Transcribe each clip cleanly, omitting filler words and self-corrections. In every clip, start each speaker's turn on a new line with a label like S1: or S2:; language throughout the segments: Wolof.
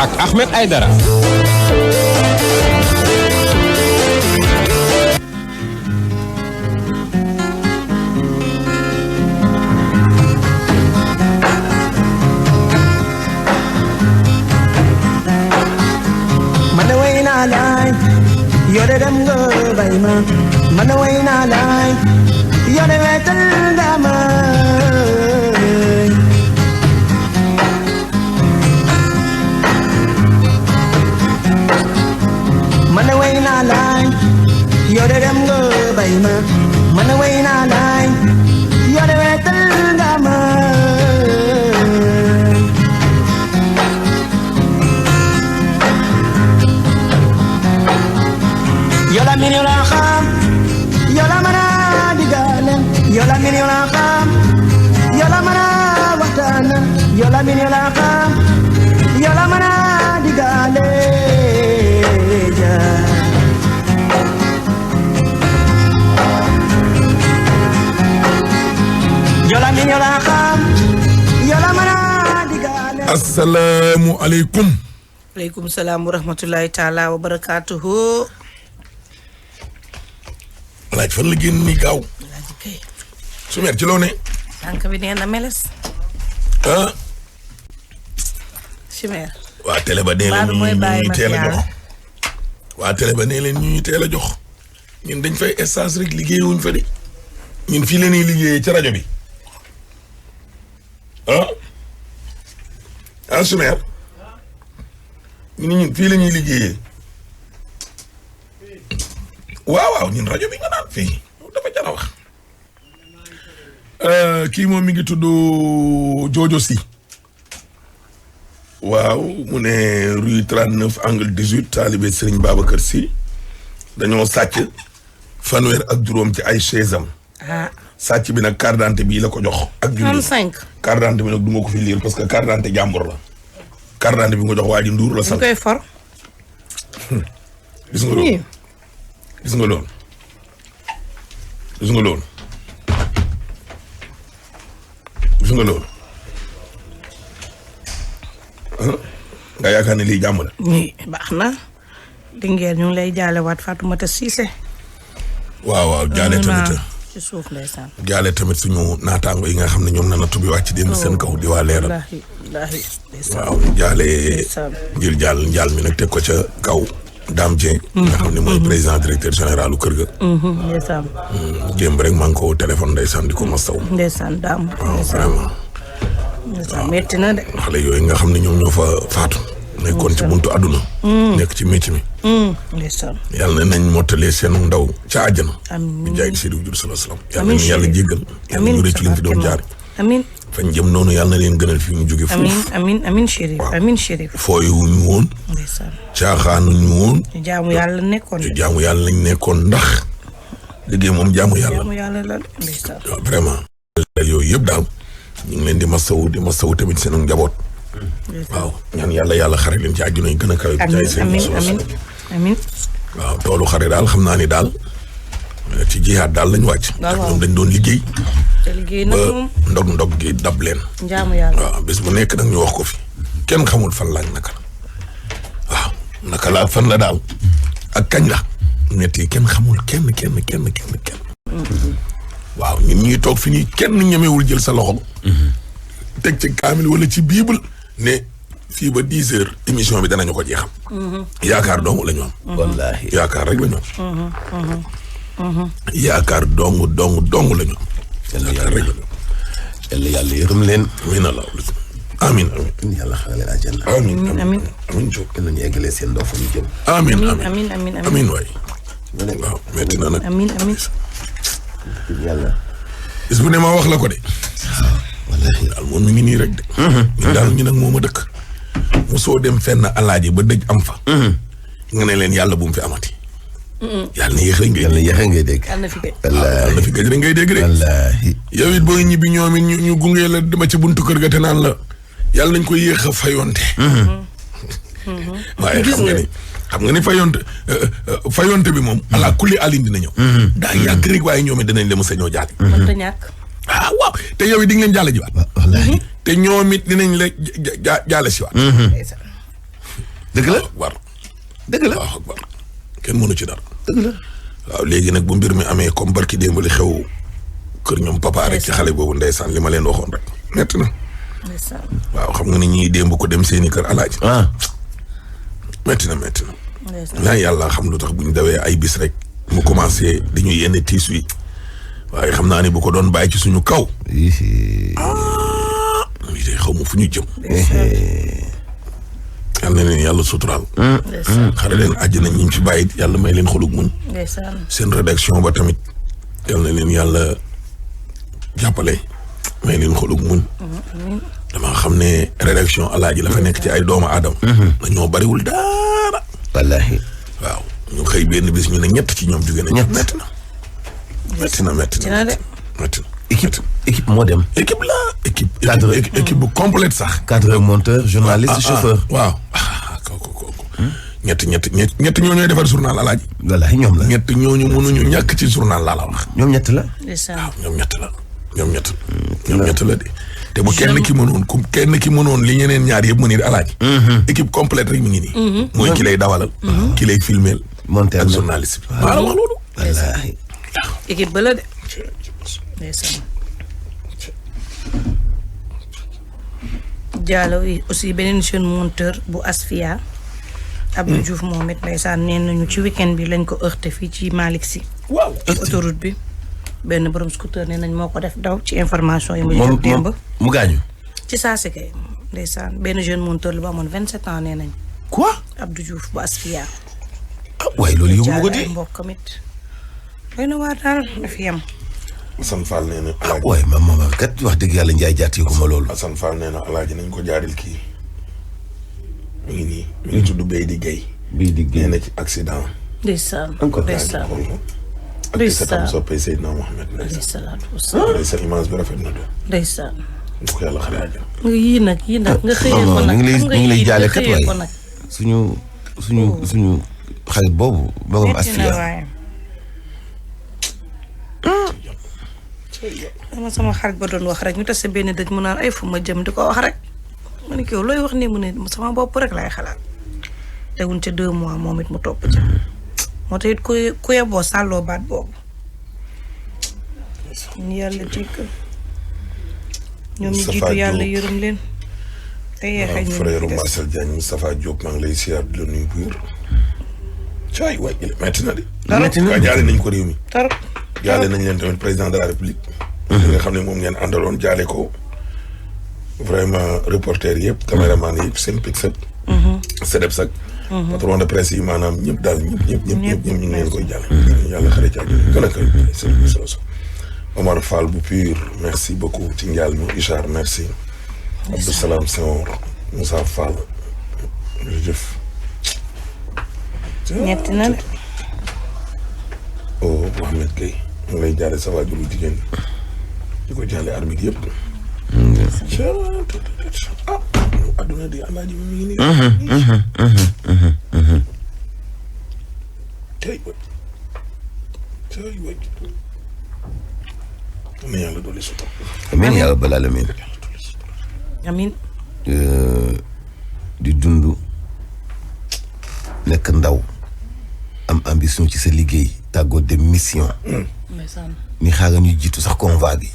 S1: ak Ahmed Aïdara.
S2: Yore dem nga bay ma man way naa laay yore wetal nga ma man way naa laay yore dem nga bay ma man way naa laay yore wetal nga ma yola min yola xam yola mana digale yola min yola xam yola mana waxtaan yola min yola xam yola mana digale ja yola min yola xam yola mana digale.
S3: Assalaamu aleykum.
S4: aleykum salaam wa rahmatullahi taala wa barakatuhu.
S3: laaj fan la génn nii gaaw.
S4: laaj kay.
S3: Soumer ci loo ne.
S4: tànk bi nee na meles.
S3: ah.
S4: Soumer.
S3: waa télé ba nee leen ñu teel a jox. waa télé ba nee leen ñu teel a jox. ñun dañ fay stage rek liggéeyuñ fa de. ñun fii la ñuy liggéeyee ci rajo bi. ah. ah Soumer. ñun fii la ñuy liggéeyee. waaw ñun rajo bi nga naan fii dafa jar a wax. kii moom mi ngi tudd Jojo Si. waaw mu ne rue 39 angle 18 taalibe Serigne Babacar Sy dañoo sàcc fanweer ak juróom ci ay chaise am. sàcc bi nag carte d'identité bii la ko jox. ak junni
S4: 35.
S3: carte d'identité bi nag du ma ko fi lire parce que carte d'identité jàmbur la. carte d'identité bi nga jox waa ji Ndour la sant.
S4: koy for.
S3: gis nga loolu. gis nga loolu. gis nga loolu. gis nga loolu. nga yaakaar ne lii jàmm la.
S4: oui baax na. Linguère ñu ngi lay jaalewaat Fatoumata Cissé.
S3: waaw jaale tamit.
S4: ci suuf ndeysaan.
S3: jaale tamit suñu naataango yi nga xam ne ñoom na nattu bi wàcc démb seen kaw di waa leeral.
S4: wallaahi
S3: waaw jaale. ngir njaal mi nag teg ko ca kaw. Dame Dieng. nga xam ne mooy président directeur général u kër ga.
S4: ndeysaan.
S3: démb rek maa ngi ko téléphone ndeysaan di ko mastaw.
S4: ndeysaan Dame.
S3: waaw vraiment.
S4: ndeysaan metti na de.
S3: xale yooyu nga xam ne ñoom ñoo fa faatu. nekkoon ci buntu àdduna. nekk ci métier mi.
S4: ndeysaan.
S3: yàlla nañ mottalee seen ndaw ca àjjana.
S4: amiin
S3: bi jaay Seydou Diouf salaam. yàlla nañ yàlla jéggal. yàlla ñu rëcc liñ fi doon jaar.
S4: amiin.
S3: fañ jëm noonu yàlla na leen gënal fi ñu jóge foofu.
S4: amiin Chérif. amiin Chérif.
S3: fooyuwuñu woon.
S4: ndeysaan.
S3: caaxaanuñu woon.
S4: jaamu yàlla nekkoon.
S3: ci jaamu yàlla lañ nekkoon ndax. liggéey moom jaamu yàlla.
S4: jaamu yàlla la ndeysaan.
S3: waaw vraiment. yooyu yëpp daal ñu ngi leen di masawu tamit seen njaboot. waaw ñaan yàlla xare leen ci àjjuna yi gën a kawe.
S4: amiin.
S3: waaw toolu xare daal xam naa ni daal ci jihaad daal lañ wàcc. ndax ñoom dañ doon liggéey.
S4: te liggéey nag moom
S3: ndog gi dab leen.
S4: jaamu yàlla.
S3: waaw bés bu nekk nag ñu wax ko fi. kenn xamul fan la ak naka la. waaw naka la ak fan la daal. ak kañ la. nett yi kenn xamul kenn. waaw ñun ñuy toog fi nii kenn ñemewul jël sa loxo. teg ci kaamil wala ci bible ne fii ba 10 heures émission bi danañu ko jeexam. yaakaar dong la ñu am.
S5: wallaahi
S3: yaakaar rek la ñu am. yaakaar dong la ñu am. yaakaar rek la ñu am.
S5: yàlla yàlla yërëm leen.
S3: amiin
S5: yàlla xaral leen àjjana.
S3: amiin Diop.
S5: kenn ñu eggalee seen ndox fa ñu jëm.
S3: amiin waay. waaw metti na nag.
S4: amiin.
S5: yàlla.
S3: bis bu ne ma wax la ko de. wallaahi daal moom mi ngi nii rek de. ñun daal ñu nag moo ma dëkk. mosoo dem fenn alaaji ba dëj am fa. nga ne leen yàlla bu mu fi amati. yàlla na yéex a ngay dégg.
S4: yàlla na fi gëj.
S3: yàlla na fi gëj rek ngay dégg de.
S5: wallaahi.
S3: yow it booy ñibbi ñoom it ñu gunge la dama ci buntu kër ga te naan la yàlla nañ ko yéex a fayonte. waaye xam nga ni fayonte bi moom. ala kulli alin dina ñëw. daa yàgg rek waaye ñoom it dinañ dem sa ñoo jaale.
S4: mënta ñàkk.
S3: waaw te yow it di nga leen jaale jiwaat.
S5: wallaahi.
S3: te ñoom it dinañ la jaale si waat.
S5: dëgg la
S3: war
S5: dëgg la
S3: waaw war kenn mënu ci dara.
S5: dëgg la.
S3: waaw léegi nag bu mbir mi amee comme barki démb li xew kër ñoom papa rek ci xale boobu ndeysaan li ma leen waxoon rek metti na.
S4: ndeysaan.
S3: waaw xam nga ni ñii démb ko dem seeni kër alaaji. metti na.
S4: ndeysaan.
S3: laa yàlla xam lu tax bu ñu dawee ay bis rek mu commencé di ñu yenn tiis wi waaye xam naa ne bu ko doon bàyyi ci suñu kaw. lii de xaw ma fu ñu jëm. yal na leen yàlla suturaal. xare leen àjjana ñi ñu ci bàyyi yàlla may leen xolug muñ. seen rédaction ba tamit yal na leen yàlla jàppale may leen xolug muñ. dama xam ne rédaction alaaji la fa nekk ci ay doomu aadama. dañoo bariwul dara.
S5: wallaahi.
S3: waaw ñu xëy benn bis ñu ne ñett ci ñoom jóge nañ.
S5: ñett
S3: metti na.
S5: équipe moo dem.
S3: équipe la équipe bu complète sax.
S5: cadre monteur journaliste chauffeur.
S3: waaw kooku. ñett ñoo ñooy defar journal alaaji.
S5: wallaahi ñoom la.
S3: ñett ñooñu mënuñu ñàkk ci journal laa la wax.
S5: ñoom ñett la.
S3: waaw ñoom ñett la de. te bu kenn ki mënoon li ñeneen ñaar yëpp mën a alaaji. équipe complète rek mi ngi nii. mooy ki lay dawalal. ki lay filmeel.
S5: monteur
S3: ak journaliste bi. maa la wax loolu.
S5: wallaahi.
S4: équipe ba la de. Diallo aussi beneen jeune monteur bu Asfia. Abdou Diouf moom it ndeysaan nee nañu ci weekend bi lañ ko heurté fii ci Malick Sy.
S3: waaw
S4: autoroute bi. benn borom scooter nee nañ moo ko def daw ci information yi. mu jot démb
S5: mu gaañu.
S4: ci saa si kay ndeysaan benn jeune monteur la bu amoon 27 ans nee nañ.
S5: quoi.
S4: Abdou Diouf bu Asfia.
S5: waaye loolu yóbbu ma ko
S4: ay
S5: di.
S4: mbokkam it. doy na waar daal dafa yem.
S3: Assane Fall nee na alaaji.
S5: waaye ma kat wax dëgg yàlla njaay jaatee ko ma loolu.
S3: Assane Fall nee na alaaji nañ ko jaaril kii mi ngi nii mi ngi tudd Beydi Gueye.
S5: Beydi Gueye
S3: nee na ci accident.
S4: ndeysaan
S3: ndeysaan ak sa tam soppee Seydina Mohamed ndeysaan. sa image bi rafet na do.
S4: ndeysaan.
S3: ko yàlla xale àjjana.
S4: yii nag nga xëyee ko nag
S5: ñu ngi lay jaale kat
S4: xëyee ko
S5: waay
S4: nag.
S5: suñu xarit boobu. boogam Asfia.
S4: dama sama xarit ba doon wax rek ñu tase benn dëj mu naan ay fu ma jëm di ko wax rek ma ne ko looy wax nii mu ne sama bopp rek laay xalaat teguñ ca 2 mois moom it mu topp ca moo tax it ku yeboo sàlloo baat boobu ñu yàlla jéggal ñoom ñu jiitu yàlla yërëm leen te yeexee ñu
S3: frère Marcel Diagne Moustapha Diop maa ngi lay siyaar di la nuyu bu wér caay waay metti na de jaale nañ ko réew mi
S4: tarap
S3: jaale nañ leen tamit président de la république li nga xam ne moom ngeen àndaloon jaale ko vraiment reporter yëpp caméraman yëpp seen pixel sedeb sak patron de presse yi maanaam ñëpp daal ñëpp ñu ngi leen koy jaale yàlla xare ci àjjana gën a koy solo Omar Fall bu pur merci beaucoup ci njaal mi Richard merci Abdou Salam Senghor Moussa Fall jërëjëf
S4: ñetti na de
S3: oh Mohamed Gueye mu ngi lay jaale sa waajuru jigéen di ko jaale arbitre yëpp adduna di alaaji mi ngi nii tey am na yàlla doole sutura
S5: amiin yàlla balaa la miin.
S4: amiin
S5: di dund nekk ndaw am ambition ci sa liggéey tàggoo dem mission. ni xaaral ñu jiitu sax convoi bi.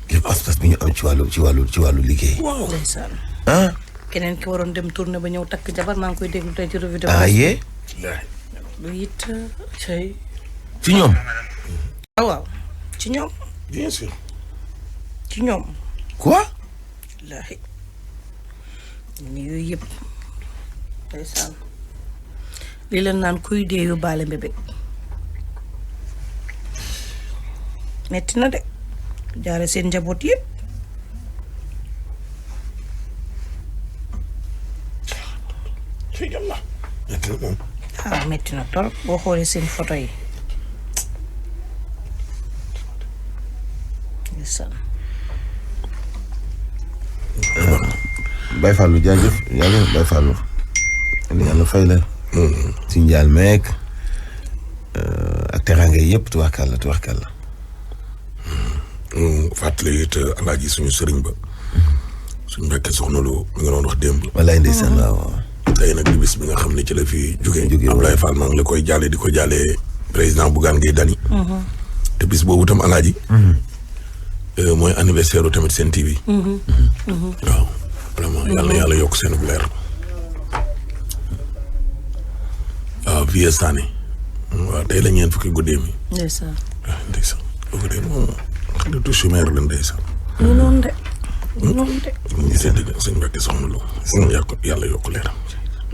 S5: ngir pas-pas bi ñu am ci wàllu liggéey.
S4: ndeysaan
S5: ah.
S4: keneen ki waroon dem tournée ba ñëw takk jabar maa ngi koy déglu tey ci revue de
S5: ah yee.
S4: lu it cay
S5: ci ñoom.
S4: waaw ci ñoom
S3: bien sûr
S4: ci ñoom
S5: quoi.
S4: wallaahi ni yooyu yëpp ndeysaan li leen naan kuy dee yóbbaale mbébét metti na de jaare seen njaboot yëpp
S3: ci yàlla metti na moom
S4: metti na torop boo xoolee seen photo yi ndeysaan
S5: Baye Fallou jaajëf Baye Fallou yàlla fay la ci njaal meek ak teraanga yi yëpp tubaarkàlla
S3: fàttali it alaaji suñu sëriñ ba suñu mbokk soxna lu nga doon wax démb
S5: wallaay ndeysaan waaw
S3: tey nag di bis bi nga xam ne ci la fi jógee. Abdoulaye Fall maa ngi la koy jaale di ko jaale président Bougane Gueye Dany. te bis boobu tam alaaji. mooy anniversaire tamit Sen TV. waaw vraiment yàlla yokk seen bu leer. waaw Vieux Sané. waaw tey la ñeent fukki guddee mi.
S4: ndeysaan.
S3: waaw ndeysaan guddee moom xaritu chimère la ndeysaan.
S4: ñu noonu de. ñu noonu de.
S3: ñu ngi seen digg sëñ Mbacke soxna Lo. yàlla yokk leeram.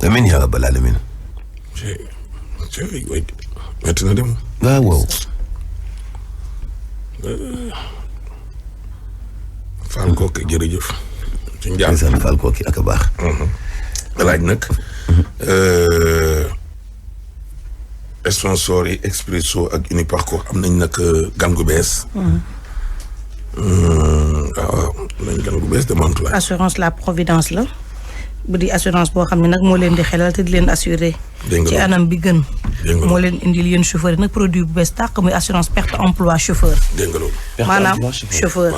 S5: amiin yaa rabbal aalamiin.
S3: metti na dem.
S5: waaw.
S3: Fall kooku jërëjëf. ci njaal
S5: ndeysaan Fall kooku ak a baax.
S3: laaj nag. sponsor yi Expresso ak Uniparco am nañ nag gan gu bees. waaw nañ gan gu bees de Mantoulaye.
S4: assurance la providence la. bu di assurance boo xam ne nag moo leen di xelal te di leen assuré. ci anam bi gën. moo leen indil yéen chauffeur yi nag produit bu bees tàq muy assurance perte emploi chauffeur.
S3: dégg nga loolu.
S4: maanaam chauffeur.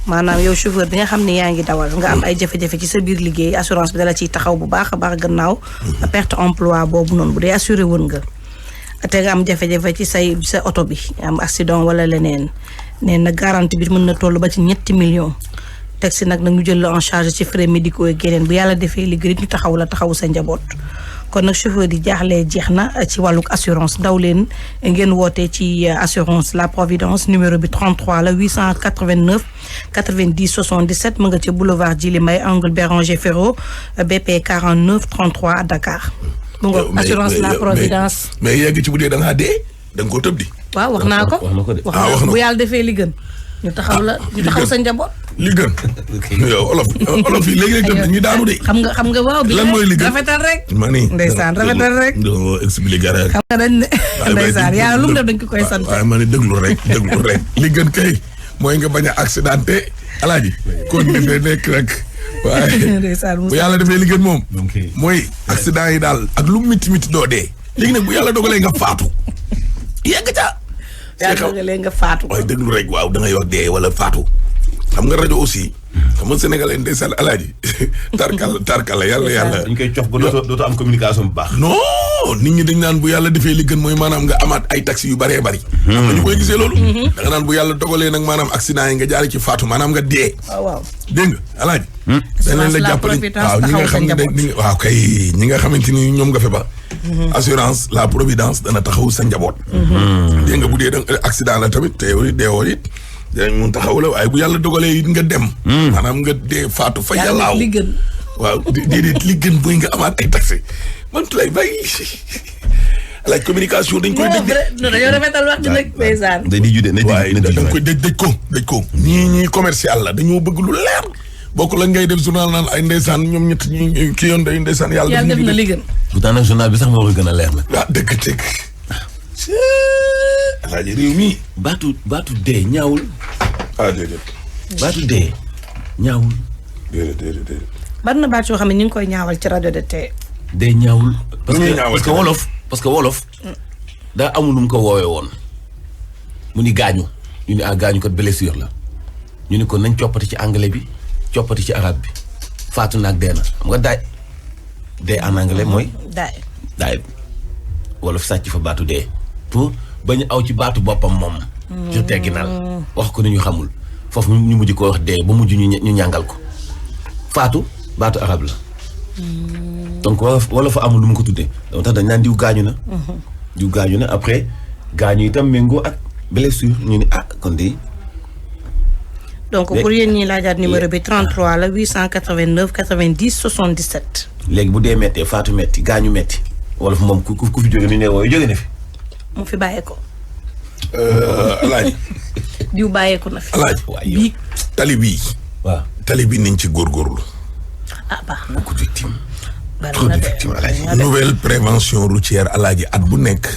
S4: maanaam yow chauffeur bi nga xam ne yaa ngi dawal nga am ay jafe-jafe ci sa biir liggéey assurance bi dala ciy taxaw bu baax a baax gannaaw. perte emploi boobu noonu bu dee assuré woon nga. te nga am jafe-jafe ci sa oto bi am accident wala leneen nee na garantie bi mën na toll ba ci 7 millions. teg si nag ñu jël la en charge ci frais médicaux yi geneen bu yàlla defee liggéey ñu taxaw la taxaw sa njaboot. kon nag chauffeur yi jaaxlee jeex na ci wàllug assurance daw leen ngeen woote ci assurance la providence numéro bi 33 la 889 90 77 mu nga ci boulevard Djily Mbaye angle Béranger Ferro BP 49 33 à Dakar. mu nga assurance la providence.
S3: mais yegg ci bu dee da ngaa dee da nga koo tëb di.
S4: waaw wax naa ko wax naa ko bu yàlla defee li gën. ñu taxaw la ñu taxaw sa njaboot.
S3: li gën. yow olof yi léegi-léegi tam ñu daanu de.
S4: xam nga waaw. bi
S3: lan mooy li gën
S4: rafetal rek.
S3: ma ni
S4: ndeysaan rafetal rek.
S3: doo expliquer rek.
S4: xam nga dañ ne. ndeysaan yàlla lu mu def dañ ko koy sant.
S3: waaye ma ne déglu rek. li gën kay mooy nga bañ a accidenté alaaji. kon defee nekk rek. waaye bu yàlla defee li gën moom. mooy accident yi daal ak lu miti doo dee. léegi nag bu yàlla dogalee nga faatu. yegg ca.
S4: yàlla dogalee nga faatu.
S3: waaye déglu rek waaw da ngay wax dee wala faatu. xam nga rajo aussi. xam nga sénégalais ndeysaan alaaji. tarkala yàlla.
S5: dañ koy cof ba dootoo am communication bu baax.
S3: non nit ñi dañ naan bu yàlla defee li gën mooy maanaam nga amaat ay taxi yu bëree bëri. xam nga ñu koy gisee loolu. da nga naan bu yàlla dogalee nag maanaam accident yi nga jaari ci faatu maanaam nga dee.
S4: waaw
S3: dégg nga alaaji. dañ leen la jàppale waaw ñi nga xam ne waaw kay ñi nga xamante ni ñoom nga fe ba. assurance la providence dana taxaw sa njaboot. dégg nga bu dee accident la tamit te yow deewoo it. dinañ mun taxaw la waaye bu yàlla dogalee it nga dem. maanaam nga dee faatu fa yàllaaw.
S4: li gën.
S3: waaw déedéet li gën mooy nga amaat ay taxi man lay bàyyi laaj communication dañ koy dëj.
S4: non dañoo rafetal wax ji nag ndeysaan.
S5: dañuy jude
S3: waaye dañ koy dëj ko. ñii commercial la dañoo bëgg lu leer. bokk la ngay def journal naan ay ndeysaan ñoom ñett ñi kii yoon day ndeysaan yàlla
S4: def na li gën.
S5: pourtant nag journal bi sax moo koy gën a leer nag.
S3: waaw dëgg. alaaji réew mi.
S5: baatu dee ñaawul.
S3: déedéet.
S5: baatu dee ñaawul.
S3: déedéet.
S4: bari na baat yoo xam ne ñu ngi koy ñaawal ci rajo de tey.
S5: dee ñaawul. parce que wolof. daa amul nu mu ko woowee woon. mu ni gaañu. ñu ni gaañu kat blessure la. ñu ni ko nañ coppati ci anglais bi coppati ci arabe bi faatu naag dee na xam nga daay. dee en anglais mooy. daay wolof sàcc fa baatu dee. pour bañ aw ci baatu boppam moom. ci tegginal wax ko ni ñu xamul foofu ñu mujj ko wax dee ba mujj ñu ñàngal ko faatu baatu arab la. donc wala fa amul lu mu ko tuddee donc tax dañ naan diw gaañu na. diw gaañu na après gaañu itam méngoo ak blessure ñu ni kon di.
S4: donc pour yéen ñi laajaat numéro bi 33 la 889 90 77.
S5: léegi bu dee méttee faatu métti gaañu métti wala fa moom ku fi jóge ni ne wooyu jóge na fi.
S4: mu fi bàyyeeko.
S3: alaaji.
S4: diw bàyyeeku na fi.
S3: alaaji
S4: bii
S3: tali bii.
S5: waaw
S3: tali bi nañ ci góorgóorlu.
S4: baax na.
S5: beaucoup de victimes.
S4: trop de
S5: victimes alaaji.
S3: nouvelle prévention routière alaaji at bu nekk.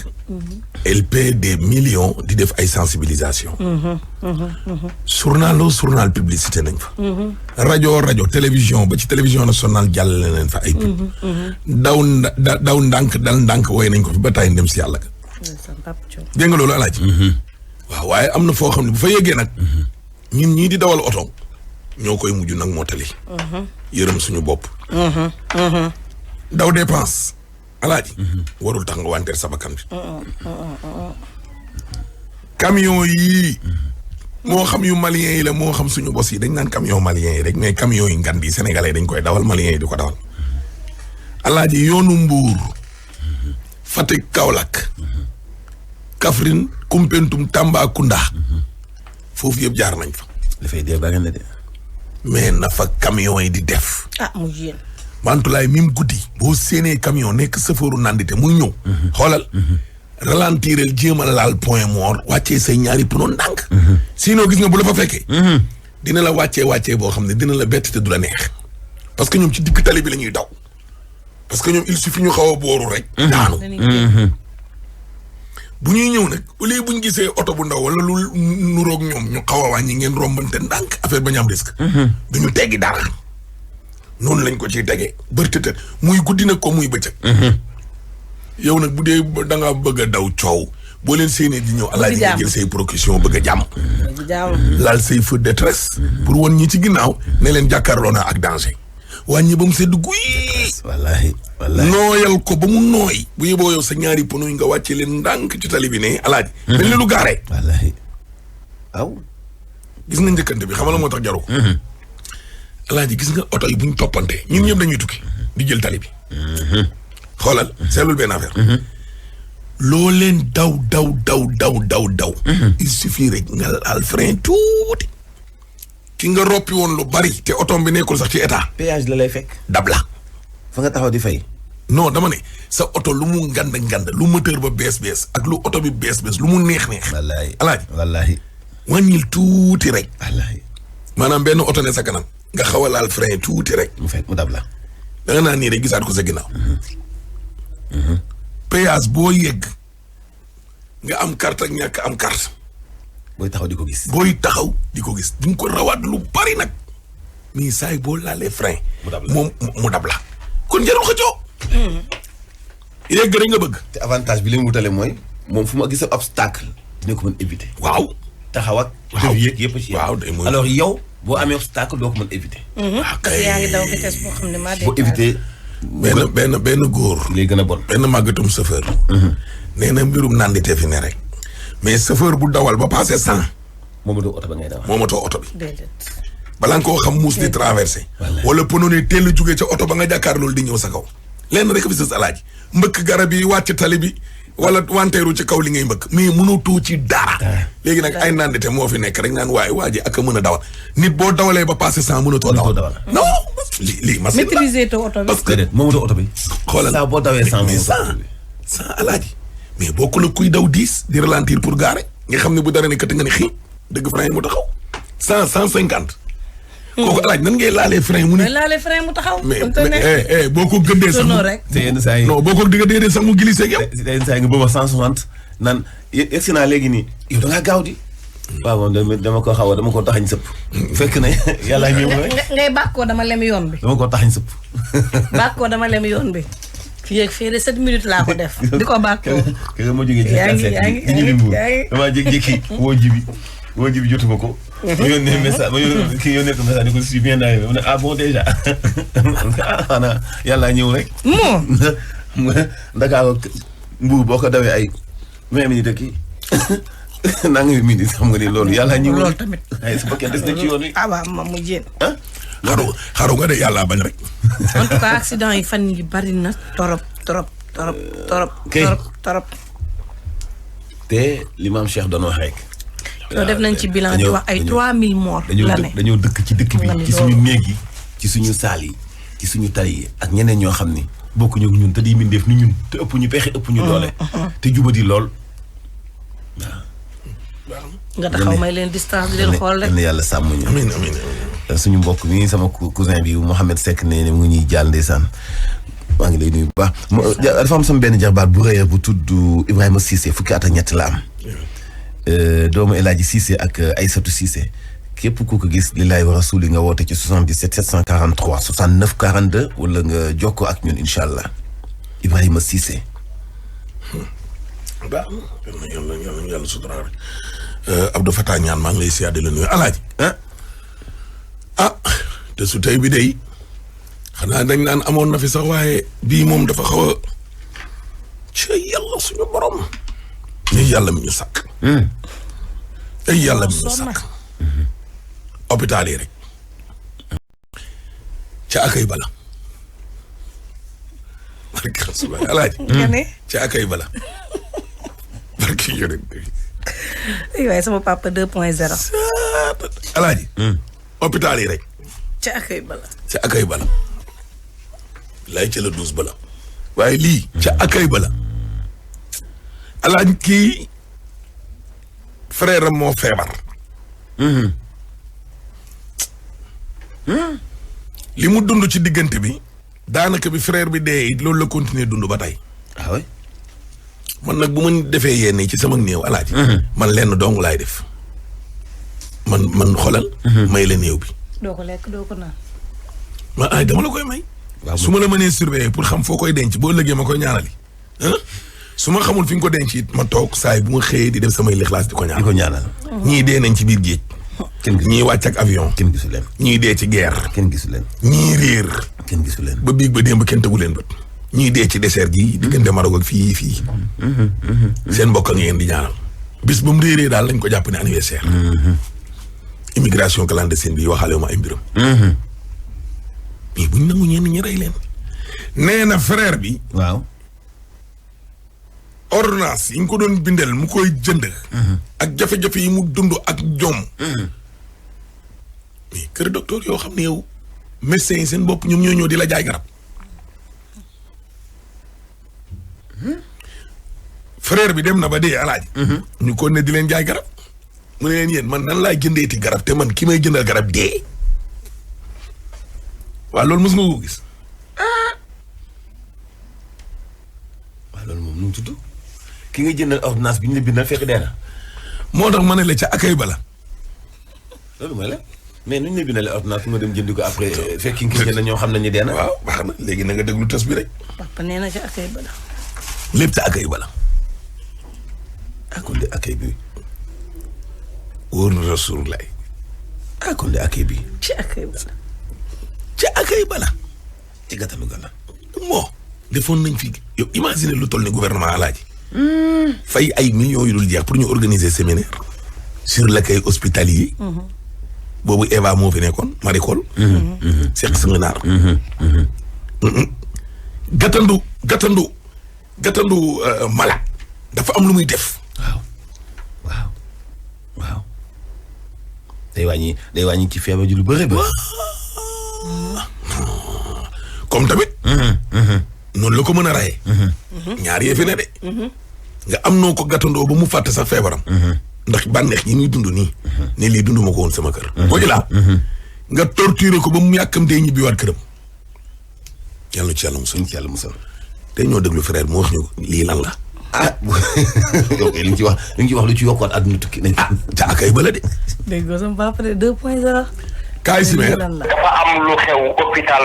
S3: elle paie des millions di def ay sensibilisation. journal publicité nañ fa. rajo télévision ba ci télévision nationale jàllale nañ fa ay pub. daw ndànk dal ndànk woy nañ ko fi ba tay ndem si yàlla. dégg nga loolu alaaji. waaw waaye am na foo xam ne bu fa yeggee nag. ñun ñii di dawal oto. ñoo koy mujj nag moo tali. yërëm suñu bopp. daw dépense alaaji warul tax nga wanteer sa bakkan bi camion yii moo xam yu malien yi la moo xam suñu bos yi dañ naan camion malien yi rek mais camion yi ngan bi sénégalais dañ koy dawal malien yi di ko dawal alaaji yoonu Mbuur Fatick Kaolack Kaffrine Koumpentoum Tambacounda foofu yëpp jaar nañ fa
S5: dafay dee ba ngeen de
S3: mais na fa camion yi di def
S4: mu yéen.
S3: Mantulaay mim guddi boo séenee camion nekk sëfooru nandite muy ñëw xoolal ralentirel jéem a laal point mort wàccee say ñaari pneu ndànk sinon gis nga bu la fa fekkee dina la wàccee boo xam ne dina la bett te du la neex parce que ñoom ci digg tali bi la ñuy daw parce que ñoom il suffit ñu xaw a booru rek daanu bu ñuy ñëw nag au lieu bu ñu gisee oto bu ndaw wala lu nuroog ñoom ñu xaw a wàññi ngeen rombante ndànk affaire ba ñu am risque du ñu teggi dara noonu lañ ko ciy tegee bërtëtë muy guddi nag ko muy bëccëg yow nag bu dee da nga bëgg a daw coow boo leen séenee di ñëw alaaji nga jël say précaution bëgg a jàmm laal say feu de détresse pour wan ñi ci ginnaaw ne leen jàkkaarloo naa ak danger wàññi ba mu sedd guy
S5: wallahi
S3: nooyal ko ba mu nooy bu yeboo yow sa ñaari pono yi nga wàcce leen ndànk ci tali bi ne alaaji dañ leen lu gaaree
S5: wallahi aw
S3: gis nga njëkkante bi xamal la moo tax jaru ko alaaji gis nga oto yi buñ toppante ñun ñëpp dañuy tukki di jël tali bi xoolal seetlul benn affaire loo leen daw il suffit rek nga laal frein tuuti ki nga roppi woon lu bari te otom bi nekkul sax ci état
S5: péage la lay fekk
S3: dab la
S5: fa nga taxaw di fay
S3: non dama ne sa oto lu mu ngand lu moteur ba bees ak lu oto bi bees lu mu neex
S5: wallahi
S3: alaaji
S5: wallahi
S3: wàññil tuuti rek
S5: wallahi
S3: maanaam benn oto ne sa kanam nga xaw a laal frein tuuti rek
S5: mu fekk mu dab la
S3: da nga naan nii rek gisaat ko sa ginnaaw péage boo yegg nga am carte ak ñàkk am carte
S5: booy taxaw di ko gis
S3: di nga ko rawaat lu bari nag mais saa yi boo laalee frein moom mu dab la kon jarul xëccoo yegg rek nga bëgg
S5: te avantage bi li mu wutale mooy moom fu ma gis obstacle dina ko mën éviter
S3: waaw
S5: taxaw ak dévier yëpp ci
S3: waaw day mooy
S5: alors yow boo amee obstacle doo ko mën éviter
S4: parce que yaa ngi daw vitesse boo xam ne maa
S5: boo éviter
S3: benn góor
S5: lay gën a bon
S3: benn màggatum chauffeur nee na mbirum nandite fi ne rek mais chauffeur bu dawal ba passé 100
S5: moomatoo oto ba ngay dawal
S3: moomatoo oto bi
S4: déedéet
S3: balaa nga koo xam muus di traversé wala pono ne teel a jógee ca oto ba nga jàkkaar loolu di ñëw sa kaw lenn rek fi sës alaaji mbëkk garab yi wàcc tali bi wala wanteeru ci kaw li ngay mbëkk mais mënatoo ci dara léegi nag ay nandite moo fi nekk rek naan waaye waa ji ak a mën a dawal nit boo dawalee ba passé 100 mënatoo dawal non lii machine la
S4: maîtriser to oto bi
S3: parce que
S5: déedéet moomatoo oto bi
S3: xoolal
S5: saa boo dawee 100
S3: mais 100 alaaji mais bokkul ak kuy daw 10 di ralentir pour garer nga xam ne bu dara ne kat nga ne xii dëgg frein mu taxaw 150 kooku alaaj nan ngay laalee frein mu ne
S4: laalee frein mu taxaw
S3: mais boo ko gëddee sax
S4: rek
S5: te yenn saa yi
S3: non boo ko digga déedee sax mu glissé ak yow
S5: yenn saa yi nga bëgg 160 naan yegsi naa léegi nii yow da ngaa gaaw di waaw moom dama ko xaw a dama ko taxañ sëpp fekk ne yàlla ñëw rek
S4: ngay bàkkoo dama lem yoon bi
S5: dama ko taxañ sëpp
S4: bàkkoo dama lem yoon bi fii ak fii de 7 minutes laa ko def di ko bàkkoo
S5: kër ma jógee ci di ñu limbu damaa jékki-jékki woo jibi jotuma ko ma yónnee message kii yónnee ko message ni ko si bien arrivé mu ne ah bon déjà xanaa yàlla ñëw rek Ndakaaru Mbuur boo ko dawee ay 20 minutes kii naa nga minutes xam nga ni loolu yàlla ñëw
S4: loolu tamit
S5: ay su fekkee des na ci yoon wi
S4: waaw ma mu jéem
S3: xaru nga de yàlla bañ rek
S4: en tout cas accident yi fan yi bari na torop
S5: te li maam Cheikh doon wax rek
S4: loolu def nañ ci bilan di wax ay 3000 morts la ne
S5: dañoo dëkk ci dëkk bi ci suñu néeg yi ci suñu saal yi ci suñu tali yi ak ñeneen ñoo xam ni bokkuñu ak ñun te di mindeef ni ñun te ëpp ñu pexe ëpp ñu doole te jubati lool waaw
S4: nga taxaw may leen distance di leen xool rek
S5: yàlla sàmm ñu
S3: amiin
S5: suñu mbokk mi sama cousin bi Mouhamed Seck ne mu ngi ñuy jàll ndeysaan maa ngi lay nuyu bu baax dafa am sama benn jarbaat bu rëy bu tudd Ibrahima Cissé fukki at ak ñett la am doomu El Hadji Cissé ak Aïssatou Cissé képp ku ko gis li laay war a suuli nga woote ci 77 743 69 42 wala nga jokkoo ak ñun incha allah Ibrahima Cissé.
S3: baax na yàlla sutura rek Abdou Fatah ñaan maa ngi lay siyaat di la nuyu alaaji te su tey bi day xanaa dañ naan amoon na fi sax waaye bii moom dafa xaw a ci yàlla suñu borom. ay yàlla mi ñu sàkk. ay yàlla mi ñu sàkk. hôpital yi rek. ca akay bala. barki xasuma alaaji. ca akay bala. barki yore.
S4: waaye sama papa 2.0.
S3: alaaji. hôpital yi rek.
S4: ca akay bala.
S3: ca akay bala. laay ca la 12 bala. waaye lii. ca akay bala. alaaji kii. frère am moo feebar. li mu dund ci diggante bi. daanaka bi frère bi dee it loolu la continuer dund ba tey.
S5: ah oui.
S3: man nag bu ma defee yenn ci sama néew alaaji. man lenn dong laay def. man xolal. may la néew bi.
S4: doo ko lekk doo ko naan.
S3: ay dama la koy may. su ma la mënee surveiller pour xam foo koy denc boo lëggee ma koy ñaanali. su ma xamul fi nga ko denc it ma toog saay bu ma xëyee di def samay lixlaas di ko ñaanal. ñii dee nañ ci biir géej. ñii wàcc ak avion.
S5: kenn gisu leen.
S3: ñii dee ci guerre.
S5: kenn gisu leen.
S3: ñii réer.
S5: kenn gisu leen.
S3: ba biig ba démb kenn tegu leen bët. ñii dee ci désert gi diggante Maroc ak fii. seen mbokk ngeen di ñaanal. bis ba mu réeree daal lañ ko jàpp ne anniversaire. immigration clandestine bi waxaale wu ma ay mbiram. mais buñ nangu ñenn ñi rey leen. nee na frère bi.
S5: waaw.
S3: ordonnance yi nga ko doon bindal mu koy jënd. ak jafe-jafe yi mu dund ak jom. mais kër docteur yoo xam ne yow médecins yi seen bopp ñoom ñoo ñëw di la jaay garab. frère bi dem na ba dee alaaji. ñu ko ne di leen jaay garab. mu ne leen yéen man nan laay jëndeeti garab te man ki may jëndal garab dee. waaw loolu mos nga ko gis.
S5: waaw loolu moom nu mu tudd. ki nga jëndal ordonnance bi ñu la bindal fekk dee na.
S3: moo tax ma ne la ca akay bala.
S5: loolu mooy la mais nu ñu la bindalee ordonnance bi nga dem jëndi ko après fekk ki nga jënd ñoo xam nañu dee na.
S3: waaw baax na léegi na nga déglu tos bi rek.
S4: papa nee na ca akay bala.
S3: lépp ca akay bala.
S5: kon de akay bi.
S3: wóor na Rasulullah.
S5: kon de akay bi.
S4: ca akay bala.
S3: ca akay bala.
S5: ci gàttalu gàlla.
S3: moo defoon nañ fi yow imagine lu toll ni gouvernement alaaji. fay ay millions yu dul jeex pour ñu organiser séminaire. sur l'accueil hospitalier. boobu Eva moo fi nekkoon Marie Coll. Seck Sënganaar. gàttandu malade. dafa am lu muy def.
S5: waaw. day wàññi ci feebar ji lu bëri ba.
S3: comme tamit. noonu la ko mën a rayee. ñaar yee fi ne de. nga am noo ko gàttandoo ba mu fàtte sax feebaram. ndax bànneex yi muy dund nii. ne lii dund ma ko woon sama kër. boo jëlaat. nga torturer ko ba mu yàkkamtee ñibbiwaat këram. yàlla ci yàlla musal. te ñoo déglu frère mu wax ñu lii lan la.
S5: yow li nga ci wax lu ci yokkoon àdduna tukki nañ.
S3: ca akay bala de.
S4: dégg nga sama papa de 2.0.
S3: kaay si meer.
S1: dafa am lu xew hôpital.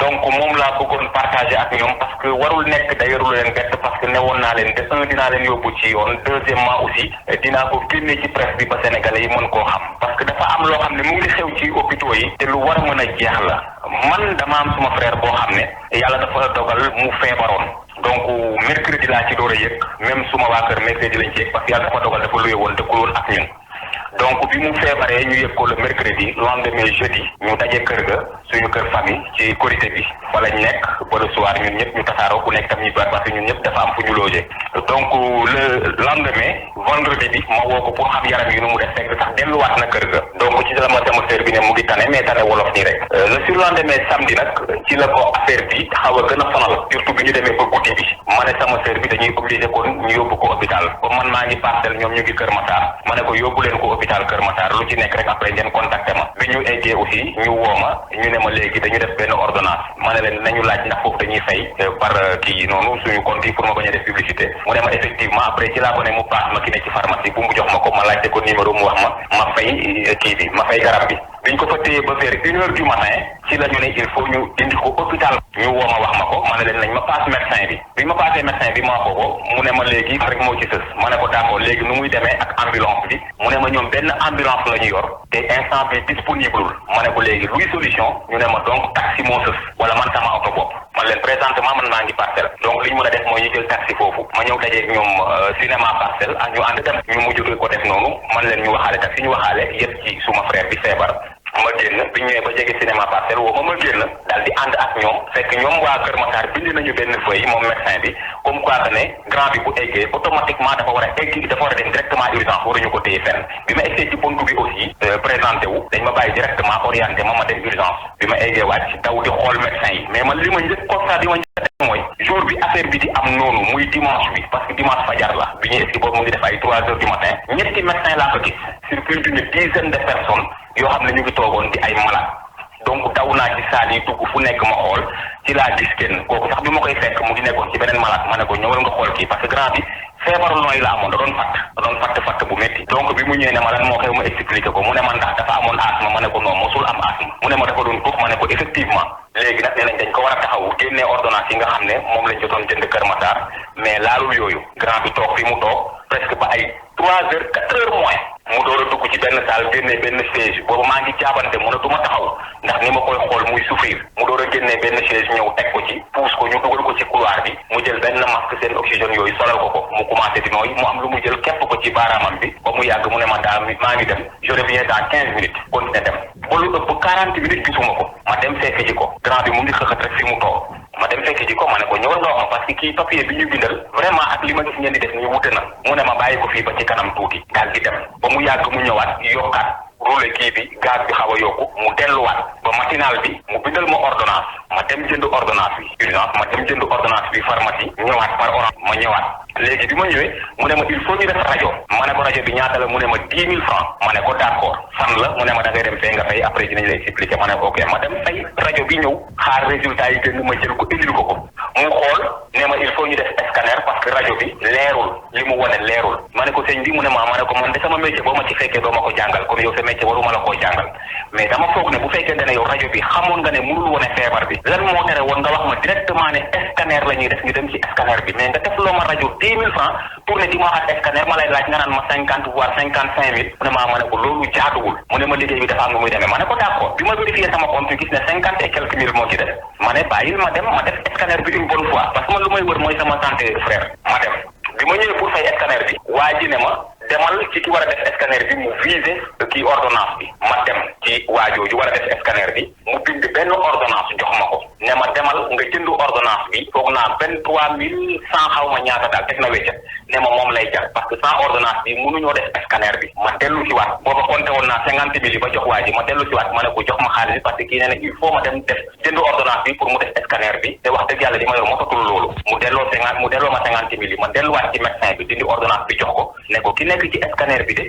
S1: donc moom laa bëggoon partager ak ñoom parce que warul nekk d'ailleurs lu leen bett parce que newoon naa leen de dinaa leen yóbbu ci yoon deuxièmement aussi dinaa ko génne ci presse bi ba sénégalais yi mën koo xam parce que dafa am loo xam ne mu ngi xew ci hôpitaux yi te lu war a mën a jeex la man dama am suma frère boo xam ne yàlla dafa dogal mu feebaroon donc mercredi laa ci door a yëg même suma waa kër mercredi lañ ci yëg parce que yàlla dafa dogal dafa luye woon dëkkul woon ak ñun. donc bi mu feebaree ñu yëg ko le mercredi lendemain jeudi ñu daje kër ga suñu kër famille ci korité bi fa lañ nekk ba le soir ñun ñëpp ñu tasaaroo ku nekk tam ñu parce que ñun ñëpp dafa am fu ñu logé donc le lendemain vendredi bi ma woo ko pour xam yaram yi nu mu def fekk sax delluwaat na kër ga donc ci la ma sama sœur bi ne mu ngi tane mais tane wolof nii rek le surlendemain samedi nag ci la ko affaire bi xaw a gën a sonal surtout bi ñu demee ba guddi bi ma ne sama sœur bi dañuy obligé kon ñu yóbbu ko hôpital comme man maa ngi Parcelles ñoom ñu ngi Kër Massar ma ne ko yóbbu leen ko hôpital Kër Massar lu ci nekk rek après ngeen contacté ma bi ñu eggee aussi ñu woo ma ñu ne ma léegi dañu def benn ordonnance ma ne leen nañu laaj ndax foofu dañuy fay par kii noonu suñu compte yi pour ma bañ a def publicité mu ne ma effectivement après ci laa ko ne mu paas ma ki ne ci pharmacie bu mu jox ma ko ma laajte ko numéro mu wax ma fay kii bi ma fay garab bi biñ ko fa téye ba vers 1h du matin ci la ñu ne il faut ñu indi ko hôpital ñu woo ma wax ma ko ma ne leen nañ ma passe médecin bi bi ma passé médecin bi ma ko mu ne ma léegi rek moo ci sës ma ne ko d'accord léegi nu muy demee ak ambulance bi mu ne ma ñoom benn ambulance la ñu yor te instant bi disponible ma ne ko léegi luy solution ñu ne ma donc taxi moo sës wala man sama oto bopp man leen présentement man maa ngi Parcelles donc li ñu mën a def mooy ñu jël taxi foofu ma ñëw dajeeg ñoom cinéma Parcelles ak ñu ànd dem ñu mujj ko def noonu man leen ñu waxaale taxi ñu waxaale yëpp ci suma frère bi feebar ma génn bi ñëwee ba jege cinéma Parcelles woo ma génn daal di ànd ak ñoom fekk ñoom waa Kër Massar bind nañu benn feuille moom médecin bi comme quoi que ne grand bi bu eggee automatiquement dafa war a dem directement urgence waruñu ko téye fenn bi ma eggee ci buntu bi aussi présenté wu dañ ma bàyyi directement orienté ma dem urgence bi ma eggee wàcc daw di xool médecin yi mais man li ma njëkk constat bi ma njëkk def mooy jour bi affaire bi di am noonu muy dimanche bi parce que dimanche fajar la bi ñuy egsi boobu mu ngi def ay 3 heures du matin ñetti médecin laa ko gis sur plus d'une dizaine de personnes yoo xam ne ñu ngi toogoon di ay malade donc daw naa ci saal yi dugg fu nekk ma xool ci laa gis kenn kooku sax bi ma koy fekk mu ngi nekkoon ci beneen malade ma ne ko ñëwal nga xool kii parce que grand bi feebaru nooy la amoon da doon fatt bu métti donc bi mu ñëwee ne ma lan moo xew ma expliqué ko mu ne ma ndax dafa amoon asthme ma ne ko non mosul am asthme mu ne ma dafa doon tux ma ne ko effectivement léegi nag nee nañ dañ ko war a taxawu génnee ordonnance yi nga xam ne moom lañ jotoon jënd Kër Massar mais laalul yooyu grand bi toog fi mu toog presque ba ay 3 heures 4 heures moins mu door a dugg ci benn salle génnee benn siège boobu maa ngi jaabante mënatuma taxaw ndax ni ma koy xool muy souffrir mu door a génnee benn siège ñëw teg ko ci pousse ko ñu dugal ko ci couloir bi mu jël benn masque seen oxygène yooyu solal ko mu commencé di nooy mu am lu mu jël képp ko ci baaraamam bi ba mu yàgg mu ne ma daa maa ngi dem je reviens dans 15 minutes continué dem ba lu ëpp 40 minutes gisuma ko ma dem fekk ji ko grand bi mu ngi xëxët rek fi mu toog ma dem fekk ji ko ma ne ko ñëwal nga wax ma parce que kii papier bi ñu bindal vraiment ak li ma gis ngeen di def nii wute na mu ne ma bàyyi ko fii ba ci kanam tuuti daal di dem ba mu yàgg mu ñëwaat yokkaat roule kii bi gaz bi xaw a yokku mu delluwaat ba matinal bi mu bindal ma ordonnance ma dem jënd ordonnance bi urgence ma dem jënd ordonnance bi pharmacie ñëwaat par orange ma ñëwaat léegi bi ma ñëwee mu ne ma il faut ñu def rajo ma ne ko rajo bi ñaata la mu ne ma 10 000 francs ma ne ko d'accord fan la mu ne ma da ngay dem fee nga fay après dinañ la expliquer ma ne ko ok ma dem fay rajo bi ñëw xaar résultat yi gën ma jël ko indil ko mu xool ne ma il faut ñu def scanner parce que rajo bi leerul li mu wane leerul ma ne ko sëñ bi mu ne ma ne ko man de sama métier boo ma ci fekkee doo ma ko jàngal comme yow sa métier waruma la koo jàngal mais dama foog ne bu fekkee ne yow rajo bi xamoon nga ne mënul wane feebar bi lan moo tere woon nga wax ma directement ne scanner la ñuy def ñu dem ci scanner bi mais nga def loo ma rajo 10 000 francs pour ne di ma wax ak scanner ma lay laaj nga naan ma 50 voire 55 000 mu ne ma ne ko loolu jaaduwul mu ne ma liggéey bi dafa am nu muy demee ma ne ko d'accord bi ma vérifié sama compte gis ne 50 et quelques mille moo ci def ma ne bàyyil ma dem ma def scanner bi une bonne fois parce que man lu may wër mooy sama santé frère ma dem bi ma ñëwee pour fay scanner bi waa ji ne ma demal ci ki war a def scanner bi mu visé kii ordonnance bi ma dem ci waajooju war a def scanner bi mu bind benn ordonnance jox ma ko ne ma demal nga jënd ordonnance bi foog naa 23 100 xaw ma ñaata daal teg na wéccat ne ma moom lay jar parce que sans ordonnance bi mënuñoo def scanner bi ma dellu si waat booba compté woon naa 50 000 yi ba jox waa ji ma dellu si waat ma ne ko jox ma xaalis bi parce que kii nee na il faut ma dem def jënd ordonnance bi pour mu def scanner bi te wax dëgg yàlla li ma yor motatul loolu mu delloo ma 50 000 yi ma delluwaat ci médecin bi dindi ordonnance bi jox ko ne ko ki nekk ci scanner bi de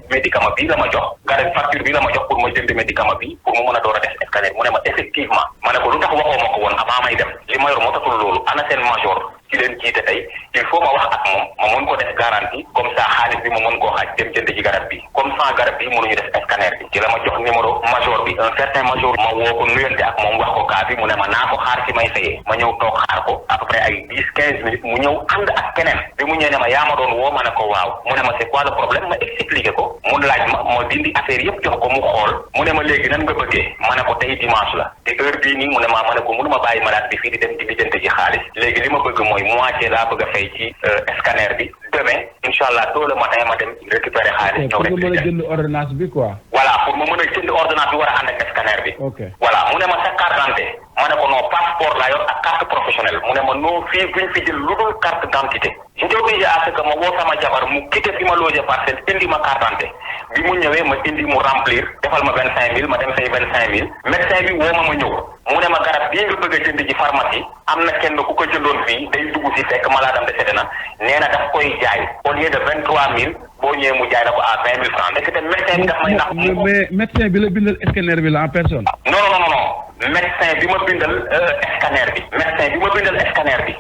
S1: médicament bii la ma jox garab facture bi la ma jox pour ma jënd médicament bi pour mu mën a door a def scanner mu ne ma effectivement ma ne ko lu tax waxoo ma ko woon avant may dem li ma yor motatul loolu ana seen major ci leen jiite tey il faut ma wax ak moom ma mën ko def garantie comme ça xaalis bi ma mën koo xaaj dem jënd ci garab bi comme sans garab bi mënuñu def scanner bi ci la ma jox numéro major bi un certain major ma woo ko nuyante ak moom wax ko cas bi mu ne ma naa ko xaar ci may fayee ma ñëw toog xaar ko à peu près ay 10-15 minutes mu ñëw ànd ak keneen bi mu ñëwee ne ma yaa ma doon woo ma ne ko waaw mu ne ma c'est quoi le problème ma expliqué ko mu laaj ma dindi affaire yëpp jox ko mu xool mu ne ma léegi nan nga bëggee ma ne ko tey dimanche la te heure bii nii mu ne ma ne ko mënu ma bàyyi malade bi fii di dem di lijjante ci xaalis léegi li ma bëgg mooy moitié laa bëgg a fay ci scanner bi demain incha allah tôt le matin ma dem récupérer xaalis ñëw rek
S6: pour mën a jënd ordonnance bi quoi.
S1: voilà pour ma mën a jënd ordonnance bi war a ànd ak scanner bi.
S6: ok
S1: voilà mu ne ma sa carte d'identité ma ne ko non passeport laa yor ak carte professionnelle mu ne ma non fii buñ fi jël lu dul carte d'identité. j'étais obligé à ce que ma woo sama jabar mu quitté fi ma logé Parcelles indi ma carte d'identité bi mu ñëwee ma indi mu remplir defal ma 25000 ma dem fay 25000 médecin bi woo ma ñëw mu ne ma garab bii nga bëgg a jënd ci pharmacie am na kenn ku ko jëndoon fii day dugg si fekk malade am décédé na nee na daf koy jaay au lieu de 23000 boo ñëwee mu jaay na ko à 20000 francs ndekete médecin bi daf may nax.
S6: mais médecin bi la bindal scanner bi la en personne.
S1: non médecin bi ma bindal scanner bi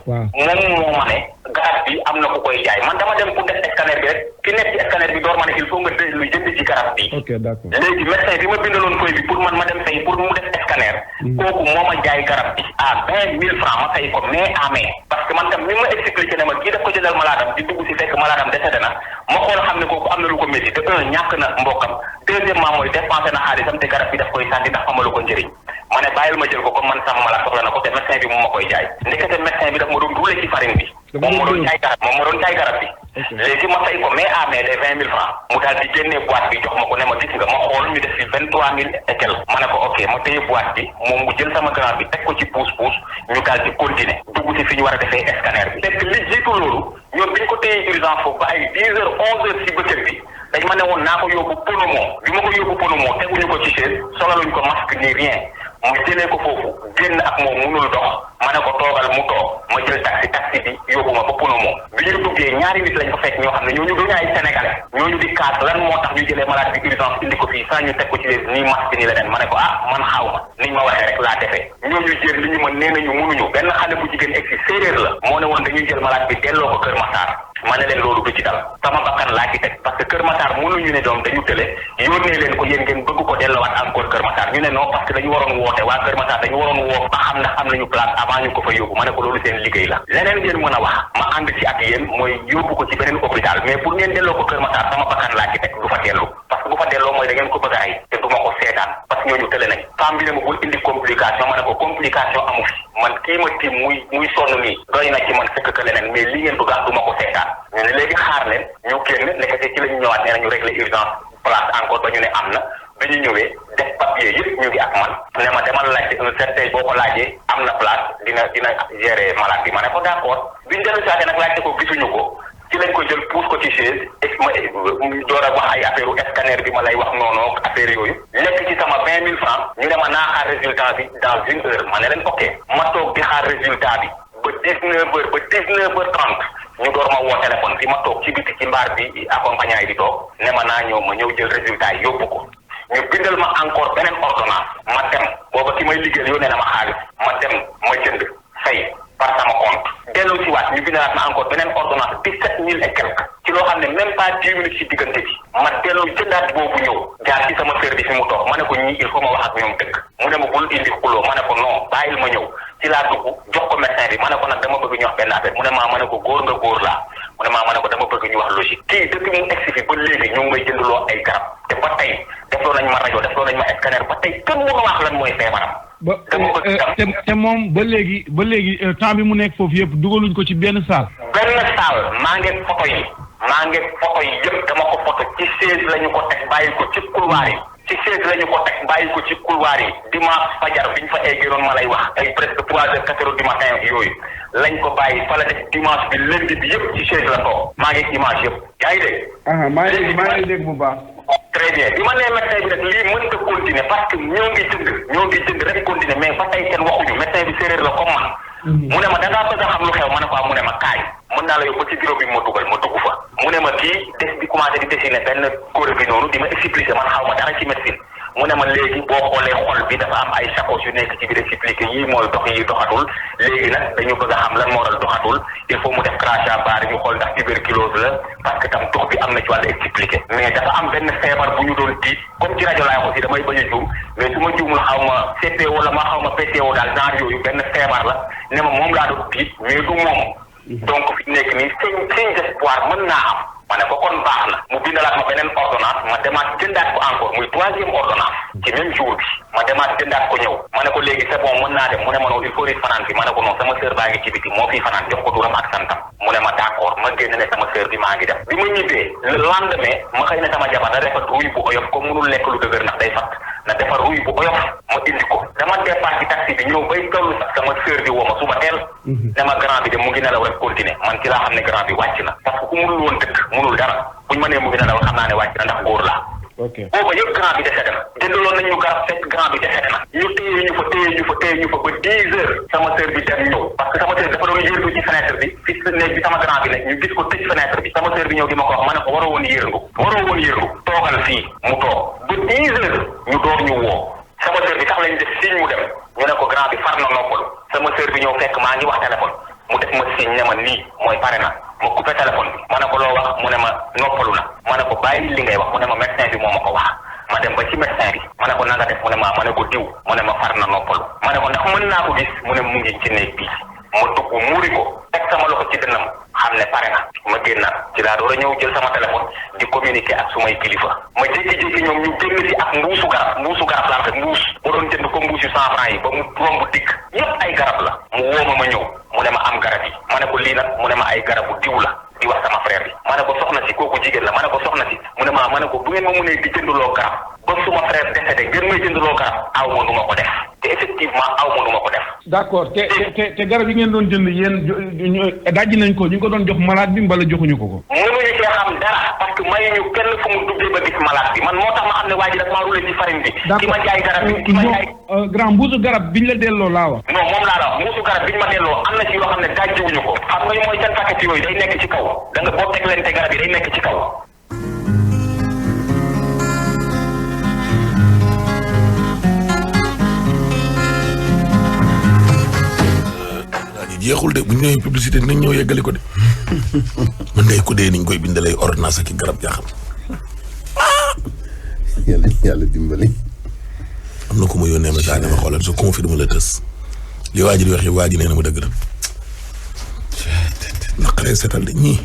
S1: moom moo ma ne garab bi am na ku koy jaay man dama dem pour def scanner bi rek ki nekk ci scanner bi door ma ne il faut nga lu jënd ci garab bi léegi médecin bi ma bindaloon feuille bi pour man ma dem fay pour mu def scanner kooku moo ma jaay garab bi à 20 000 francs ma fay ko main à main parce que man tam ni ma expliqué ne ma kii daf ko jëndal malaadam di dugg si fekk malaadam décédé na ma xool xam ne kooku am na lu ko métti de un ñàkk na mbokkam deuxièmement mooy dépensé na xaalisam te garab bi daf koy sànni ndax amalu ko njëriñ ma ne bàyyil ma jël ko comme man sama malade soxla na ko te médecin bi moom ma koy jaay ndekete médecin bi daf ma doon rouler ci farine bi moom ma doon jaay garab bi léegi ma fay ko mais à mais les 20 000 francs mu daal di génnee boîte bi jox ma ko ne ma gis nga ma xool ñu def fi 23 000 et quelque ma ne ko ok ma téye boîte bi moom mu jël sama garab bi teg ko ci pousse ñu daal di continuer dugg si fi ñu war a defee scanner bi fekk li jiitu loolu ñoom bi ñu ko téye urgence foofu ba ay 10 heures 11 heures si bëccëg bi dañ ma ne woon naa ko yóbbu pneumo bi ma ko yóbbu pneumo teguñu ko ci chaise solaluñ ko masque ni rien mu jëlee ko foofu génn ak moom munul dox ma ne ko toogal mu toog ma jël taxi bi yóbbu ma ba pneumo bi ñu duggee ñaari nit lañ fa fekk ñoo xam ne ñooñu duñu ay sénégalais ñooñu di kaas lan moo tax ñu jëlee malade bi urgence indi ko fii saa ñu teg ko ci les nii masque ni leneen ma ne ko man xaw ma niñ ma waxee rek laa defee ñooñu jël li ñu ma nee nañu munuñu benn xale bu jigéen egg si séeréer la moo ne woon dañuy jël malade bi delloo ko Kër Massar ma ne leen loolu du ci dal sama bakkan laa ci teg parce que Kër Massar mënuñu ne doom dañu tële yónnee leen ko yéen ngeen bëgg ko delloowaat encore Kër Massar ñu ne non parce que dañu waroon woote waa Kër Massar dañu waroon woo ba xam ndax am nañu place avant ñu ko fa yóbbu ma ne ko loolu seen liggéey la leneen ngeen mën a wax ma ànd ci ak yéen mooy yóbbu ko ci beneen hôpital mais pour ngeen delloo ko Kër Massar sama bakkan laa ci teg du fa dellu parce que bu fa delloo mooy da ngeen ko bëgg a ay te du ma ko seetaan parce que ñooñu tële nañ femme bi ne ma bul indi complication ma ne ko complication amu fi man kii ma tiim muy sonn nii doy na ci man fekk que leneen mais li ngeen bëgg du ma ko seetaan ñu ne léegi xaar leen ñu génn nekkate ci lañu ñëwaat nee na ñu régler urgence place encore ba ñu ne am na bi ñu ñëwee def papier yëpp ñu ngi ak man ne ma demal laajte un certain boo ko laajee am na place dina gérer malade bi ma ne ko d'accord bi ñu dellu saate nag laajte ko gisuñu ko ci lañ ko jël pousse ko ci chaise ma door a wax ay affaire scanner bi ma lay wax noonu affaire yooyu lekk ci sama 20 000 francs ñu ne ma naa xaar résultat bi dans 1 heure ma ne leen ok ma toog di xaar résultat bi ba 19h30 ñu door ma woo téléphone fi ma toog ci biti ci mbaar bi accompagnant yi di toog ne ma naa ñëw ma ñëw jël résultat yi yóbbu ko ñu bindal ma encore beneen ordonnance ma dem booba ki may liggéeyal yónnee na ma xaalis ma dem ma jënd fay par sama compte dellu si waat ñu bindalaat ma encore beneen ordonnance 17 000 et quelque ci loo xam ne même pas 10 minutes ci diggante bi ma dellu jëndaat boobu ñëw jaar ci sama service fi mu toog ma ne ko ñii il faut ma wax ak ñoom dëgg mu ne ma bul indi xuloo ma ne ko non bàyyil ma ñëw ci laa dugg jox ko médecin bi ma ne ko nag dama bëgg ñu wax benn affaire mu ne ma ne ko góor nga góor laa mu ne ma ne ko dama bëgg ñu wax logique kii depuis mu egsi fi ba léegi ñu ngi may jëndloo ay garab te ba tey defloo nañ ma rajo defloo nañ ma scanner ba tey kenn mënu wax lan mooy feebaram
S6: te moom ba léegi temps bi mu nekk foofu yëpp dugaluñ ko ci benn salle
S1: maa ngi photo yi yëpp dama ko photo ci chaise la ñu ko teg bàyyi ko ci couloir yi ci chaise la ñu ko teg bàyyi ko ci couloir yi dimanche fajar biñ fa eggeeroon ma lay wax ay presque 3 heures 4 heures du matin yooyu lañ ko bàyyi fa la def dimanche bi lundi bi yëpp ci chaise la toog maa ngi image yëpp yaa ngi dégg.
S6: maa ngi dégg bu baax.
S1: très bien bi ma nee médecin bi nag lii mënta continuer parce que ñoo ngi jënd rek continuer mais ba tey kenn waxuñu médecin bi séeréer la comme man. mu ne ma da ngaa bëgg a xam lu xew ma ne ko mu ne ma kaay mën naa la yóbbu ci bureau bi ma dugg fa mu ne ma kii des bi commencé di dessiner benn kóore bi noonu di ma expliquer man xaw ma dara ci médecine mu ne ma léegi boo xoolee xol bi dafa am ay sacoche yu nekk ci biir expliquer yii mooy dox yi doxatul léegi nag dañu bëgg a xam lan moo dal doxatul il faut mu def crachat barre ñu xool ndax tuberculose la parce que tam dox bi am na ci wàllu expliquer mais dafa am benn feebar bu ñu doon tiit comme ci rajo laay aussi damay bañ a juum mais su ma juumul xaw ma CPO la ma xaw ma PCO daal genre yooyu benn feebar la ne ma moom laa doon tiit mais du moom donc fi nekk nii signe d'espoir mën naa am ma ne ko kon baax na mu bindalaat ma beneen ordonnance ma demaat jëndaat ko encore muy 3e ordonnance ci même jour bi ma demaat jëndaat ko ñëw ma ne ko léegi c'est bon mën naa dem mu ne ma non il faut nit fanaan fi ma ne ko non sama sœur baa ngi ci biti moo fi fanaan jox ko turam ak santam mu ne ma d'accord ma génn ne sama sœur bi maa ngi dem bi ma ñibbee le lendemain ma xëy ne sama jabar da defar ruy bu oyof comme mënul lekk lu dëgër ndax day fat na defar ruy bu oyof ma indi ko dama départ ci taxi bi ñëw bay tollu sax sama sœur bi woo ma suba teel dama grand bi de mu ngi nelaw rek continuer man ci laa xam ne grand bi wàcc na parce que ku mënul woon dëkk mënul dara buñ ma nee mu ngi nelaw xam naa ne wàcc na ndax góor laa booba yëpp grand bi décédé na jëndaloon nañ ñu garab fekk grand bi décédé na ñu téye ñu fa ba 10 heures sama sœur bi dem ñëw parce que sama sœur dafa doon yërngu ci fenêtre bi fi néeg bi sama grand bi ne ñu gis ko tëj fenêtre bi sama sœur bi ñëw di ma ko wax ma ne ko waroo woon yërngu toogal fii mu toog ba 10 heures ñu door ñu woo sama sœur bi sax lañ def signe mu dem ñu ne ko grand bi far na noppalu sama sœur bi ñëw fekk maa ngi wax téléphone mu def ma signe ne ma nii mooy pare na ma coupé téléphone bi ma ne ko loo wax mu ne ma noppalu na ma ne ko bàyyi li ngay wax mu ne ma médecin bi moo ma ko wax ma dem ba ci médecin bi ma ne ko nanga def mu ne ma ne ko diw mu ne ma far na noppalu ma ne ko ndax mën naa ko gis mu ne mu ngi ci néeg bii ma dugg muuri ko teg sama loxo ci dënnam xam ne pare na ma génnaat ci laa door a ñëw jël sama téléphone di communiquer ak sumay kilifa ma jékki-jékki ñoom ñu génn si ak mbuusu garab laa wax mbuus ma doon jënd ko mbuus yu 100 francs yi ba mu romb dikk yépp ay garab la mu woo ma ñëw mu ne ma am garab yi ma ne ko lii nag mu ne ma ay garabu diw la di wax sama frère bi ma ne ko soxna si kooku jigéen la ma ne ko soxna si mu ne ma ne ko bu ngeen ma mënee di jënduloo garab ba suma frère décédé ngeen may jënduloo garab aw ma nu ma ko def te effectivement aw ma nu ma ko def.
S6: d'accord te garab yi ngeen doon jënd yéen dajji nañ ko ñu ko doon jox malade bi mbala joxuñu ko.
S1: mënuñu cee xam dara parce que mayuñu kenn fu mu duggee ba gis malade bi man moo tax ma xam ne waa ji daf maa roulé ci farine bi. ki ma jaay garab bi ki ma jaay.
S6: grand mbuusu garab biñ la delloo laa wax.
S1: non moom laa la wax mbuusu garab biñ ma delloo am na ci yoo xam ne dajjiwuñu ko xam nga mooy seen paquet yooyu day nekk ci kaw da nga boo teg leen te garab yi day nekk ci kaw.
S3: jeexul de bu ñu nee publicité dinañ ñëw yeggali ko de man ngay ko dee niñ koy bindalee ordonnance ak garab jaaxal.
S5: yàlla dimbali.
S3: am na ku ma yónnee message ne ma xoolal je confirme le test li waa ji di wax yi waa ji nee na ma dëgg la. naqaree seetal de ñii.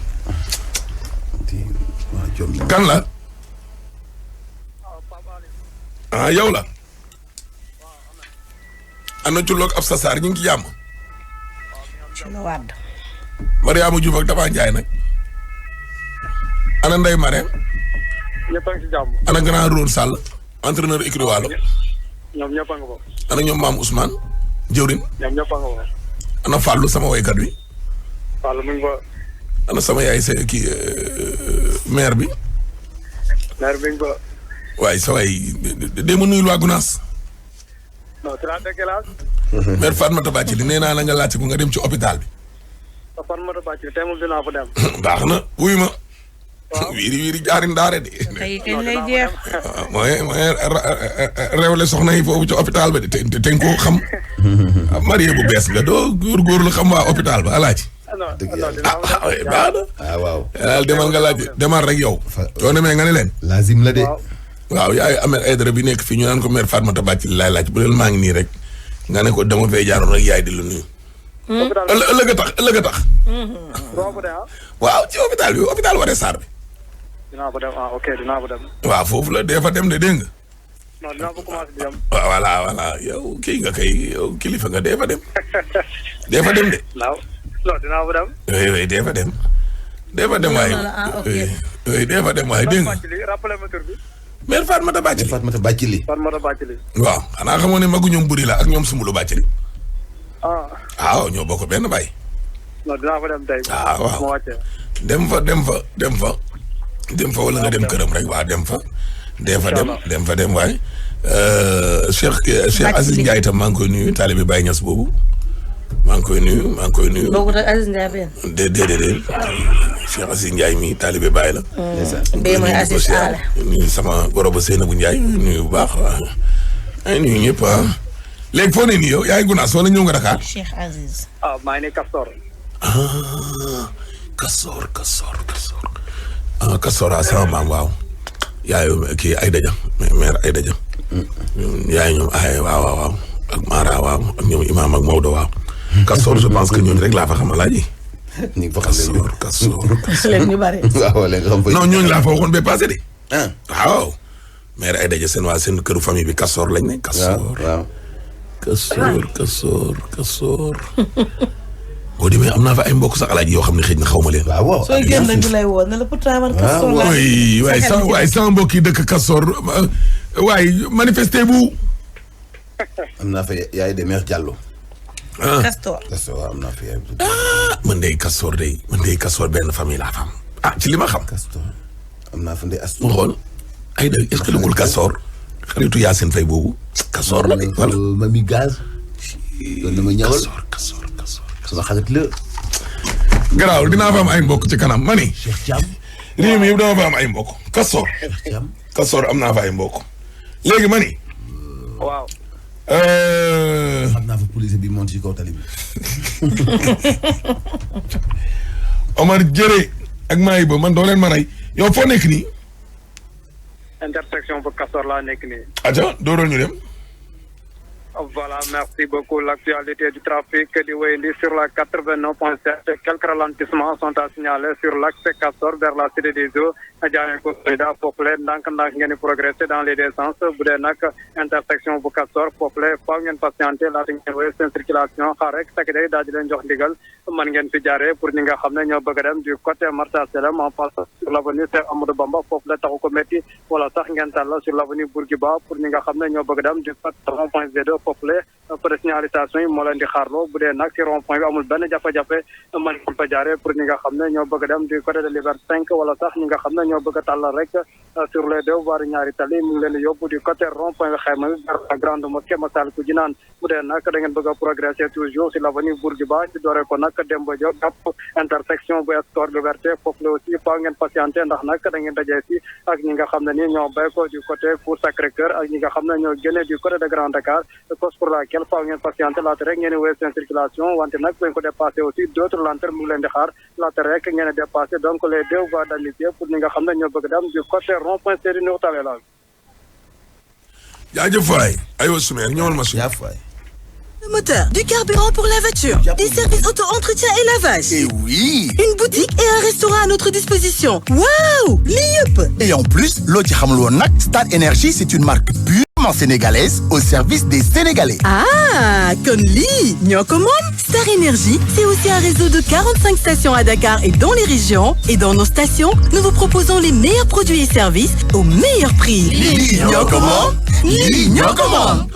S3: kan la. ah yow la. ana Tulloog ab Sassar ñu ngi ci jàmm.
S4: ci la wàdd.
S3: Mariama Diouf ak Tafa Ndiaye nag. ana Ndeye Marème.
S7: ñëpp a ngi ci jàmm.
S3: ana grand Rôle Sall entraîneur écurie Waalo.
S7: ñoom ñëpp a nga ko.
S3: ana ñoom maam Ousmane. jëwrin.
S7: ñoom ñëpp a nga ko.
S3: ana Fallou sama woykat wi.
S7: Fallou mu ngi fa.
S3: ana sama yaay sa kii maire bi.
S7: maire bi ngi fa.
S3: waaye sa waay dee ma nuyul waa Gunaas.
S7: non 30 kilaas.
S3: maire Fatmata Bathily nee naa la nga laajte ko nga dem ci hôpital bi.
S7: Fatmata Bathily tey moom dinaa fa dem.
S3: baax na wuy ma. wiiri jaarin daare de.
S4: tey kañ lay jeex.
S3: mooy réewle soxna yi foofu ci hôpital ba de te nga koo xam. marié bu bees nga doo góorgóorlu xam waa hôpital ba alaaji.
S7: dëgg
S3: baax na.
S5: waaw.
S3: demal nga laaj demal rek yow. soo demee nga ne leen.
S5: lazim la de.
S3: waaw yaay Ahmed Aïdara bi nekk fii ñu naan ko maire Fatmata Bathily laay laaj bu leen maa ngi nii rek nga ne ko dama fee jaaroon rek yaay di lu nuyu. ëllëg a tax. waaw ci hôpital bi hôpital Waré Sarr bi.
S7: dinaa fa dem ok dinaa fa dem.
S3: waaw foofu la dee fa dem de dégg nga.
S7: non dinaa fa commencé di dem.
S3: waaw voilà yow kii nga kay yow kilifa nga dee fa dem. dee fa dem de.
S7: non dinaa fa dem.
S3: oui dee fa dem. dee fa dem waaye. oui dee fa dem waaye dégg nga.
S7: rappelé ma tur bi.
S3: maire Fatmata Bathily.
S5: Fatmata Bathily.
S7: Fatmata Bathily.
S3: waaw xanaa xamoo ne magu ñoom buri la ak ñoom Sumbulu Bathily. waaw ñoo bokk benn baay.
S7: non dinaa fa dem tey.
S3: waaw
S7: ma wàccee.
S3: dem fa wala nga dem këram rek waa dem fa. dem fa waaye. Cheikh Aziz Ndiaye itam maa ngi koy nuyu taalibe Baye Niass boobu. maa ngi koy nuyu.
S4: boobu nag Aziz Ndiaye benn.
S3: déedéet Cheikh Aziz Ndiaye mi taalibe Baye la.
S4: bee mooy Aziz Aale.
S3: nuyu sama goro ba Seynabou Ndiaye nuyu bu baax waaw. ay nuyu ñëpp léegi foo ne nii yow yaay Gunaas wala ñëw nga Dakar.
S4: Cheikh Aziz.
S7: maa ngi ne Castor.
S3: Castor sama maam waaw. yaayu kii Aïda Dia maire Aïda Dia. yaay ñoom waaw ak Mara waaw ak ñoom Imaam ak Maodo waaw. Castor je pense que ñooñu rek laa fa xam alaaji.
S5: ñu ngi fa xam
S3: Castor.
S4: leen ñu bari.
S5: waaw léegi xam
S3: non ñooñu laa fa waxoon ba passé de.
S5: ah
S3: waaw. maire Aïda Dia seen këru famille bi Castor lañ ne.
S5: waaw.
S3: Castor. boo demee am naa fa ay mbokk sax alaaji yoo xam ne xëy na xaw ma leen.
S5: waaw
S4: sooy génn nag ñu lay woo ne la pourtant man Castor laa.
S3: waaye sama mbokk yi dëkk Castor waaye manifester bu.
S5: am naa fa yaay de mère Diallo.
S4: Castor.
S5: waaw am naa fa yaay.
S3: man de Castor benn famille laa fa am. ci li ma xam.
S5: Castor am naa fa ndey Astou.
S3: mu xool ay de est-ce que dugul Castor. xaritu Yacine Faye boobu. Castor la de voilà.
S5: mami gaz. doon na ma ñëwal
S3: Castor.
S5: sama xarit la.
S3: garaawul dinaa fa am ay mbokk ci kanam ma ni.
S5: Cheikh Thiam.
S3: réew mi yëpp dama fa am ay mbokk. Castor.
S5: Cheikh Thiam.
S3: Castor am naa fa ay mbokk. léegi ma ni.
S7: waaw.
S5: fa police bi monte ci kaw tali bi.
S3: Omar jëree ak Maïba man doo leen ma rey yow foo nekk nii.
S7: intersection bu Castor laa nekk nii.
S3: aja dooroon ñu dem.
S7: Voilà, merci beaucoup. L'actualité du trafic di wéyandi sur la 89.7. Quelques ralentissements sont à signaler sur l'axe Castor vers la Cité des Eaux. Jaaree ko Solida foofu la ndànk-ndànk ngeen di progresser dans les deux sens bu dee nag intersection bu Castor foofu la faaw ngeen patienter laata ngeen wéy seen circulation xaar rek takk day daal di leen jox ndigal man ngeen fi jaaree pour ñi nga xam ne ñoo bëgg a dem du côté Marché Salem en passant sur l'avenue Cheikh Amadou Bamba foofu la taxu ko métti wala sax ngeen tàll sur l'avenue Bourguiba pour ñi nga xam ne ñoo bëgg a dem du côté rond-point Z2 foofu la présignalisation yi moo leen di xaarloo bu dee nag ci rond-point bi amul benn jafe-jafe man ngeen fa jaaree pour ñi nga xam ne ñoo bëgg a dem du côté de Liberté 5 wala sax ñi nga xam ne ñoo bëgg a tàllal rek sur les deux voies ñaari tali mu ngi leen di yóbbu du côté rond-point bi xayma bi vers la grande mosquée Massalikul Jinaan bu dee nag da ngeen bëgg a progresser toujours sur l'avenue Bourguiba ci dooree ko nag Demba Diop jàpp intersection bu Score Liberté foofu la aussi faaw ngeen patienter ndax nag da ngeen dajee si ak ñi nga xam ne nii ñoo bay ko du côté Cour Sacré-Cœur ak ñi nga xam ne ñoo génne du côté de Grand Dakar cause pour laquelle faaw ngeen patienter laata rek ngeen di wéy seen circulation wante nag bu ko dépassé aussi d'autres lenteurs mu ngi leen di xaar laata rek ngeen di dépassé donc les deux voies d'amitié pour ñi nga xam ne ñoo bëgg dem du côté rond-point Serigne Nour Talla la.
S3: jaajëf waay aywa Soumer ñëwal ma suñu.
S8: Le moteur, du carburant pour la voiture, des services auto-entretien et lavage.
S9: Et oui!
S8: Une boutique et un restaurant à notre disposition. Waouh! Liyep!
S9: Et en plus, l'autre Star Energy, c'est une marque purement sénégalaise au service des Sénégalais.
S8: Ah! Conli! Nyokomon! Star Energy, c'est aussi un réseau de 45 stations à Dakar et dans les régions. Et dans nos stations, nous vous proposons les meilleurs produits et services au meilleur prix.
S9: Nyokomon! Nyokomon!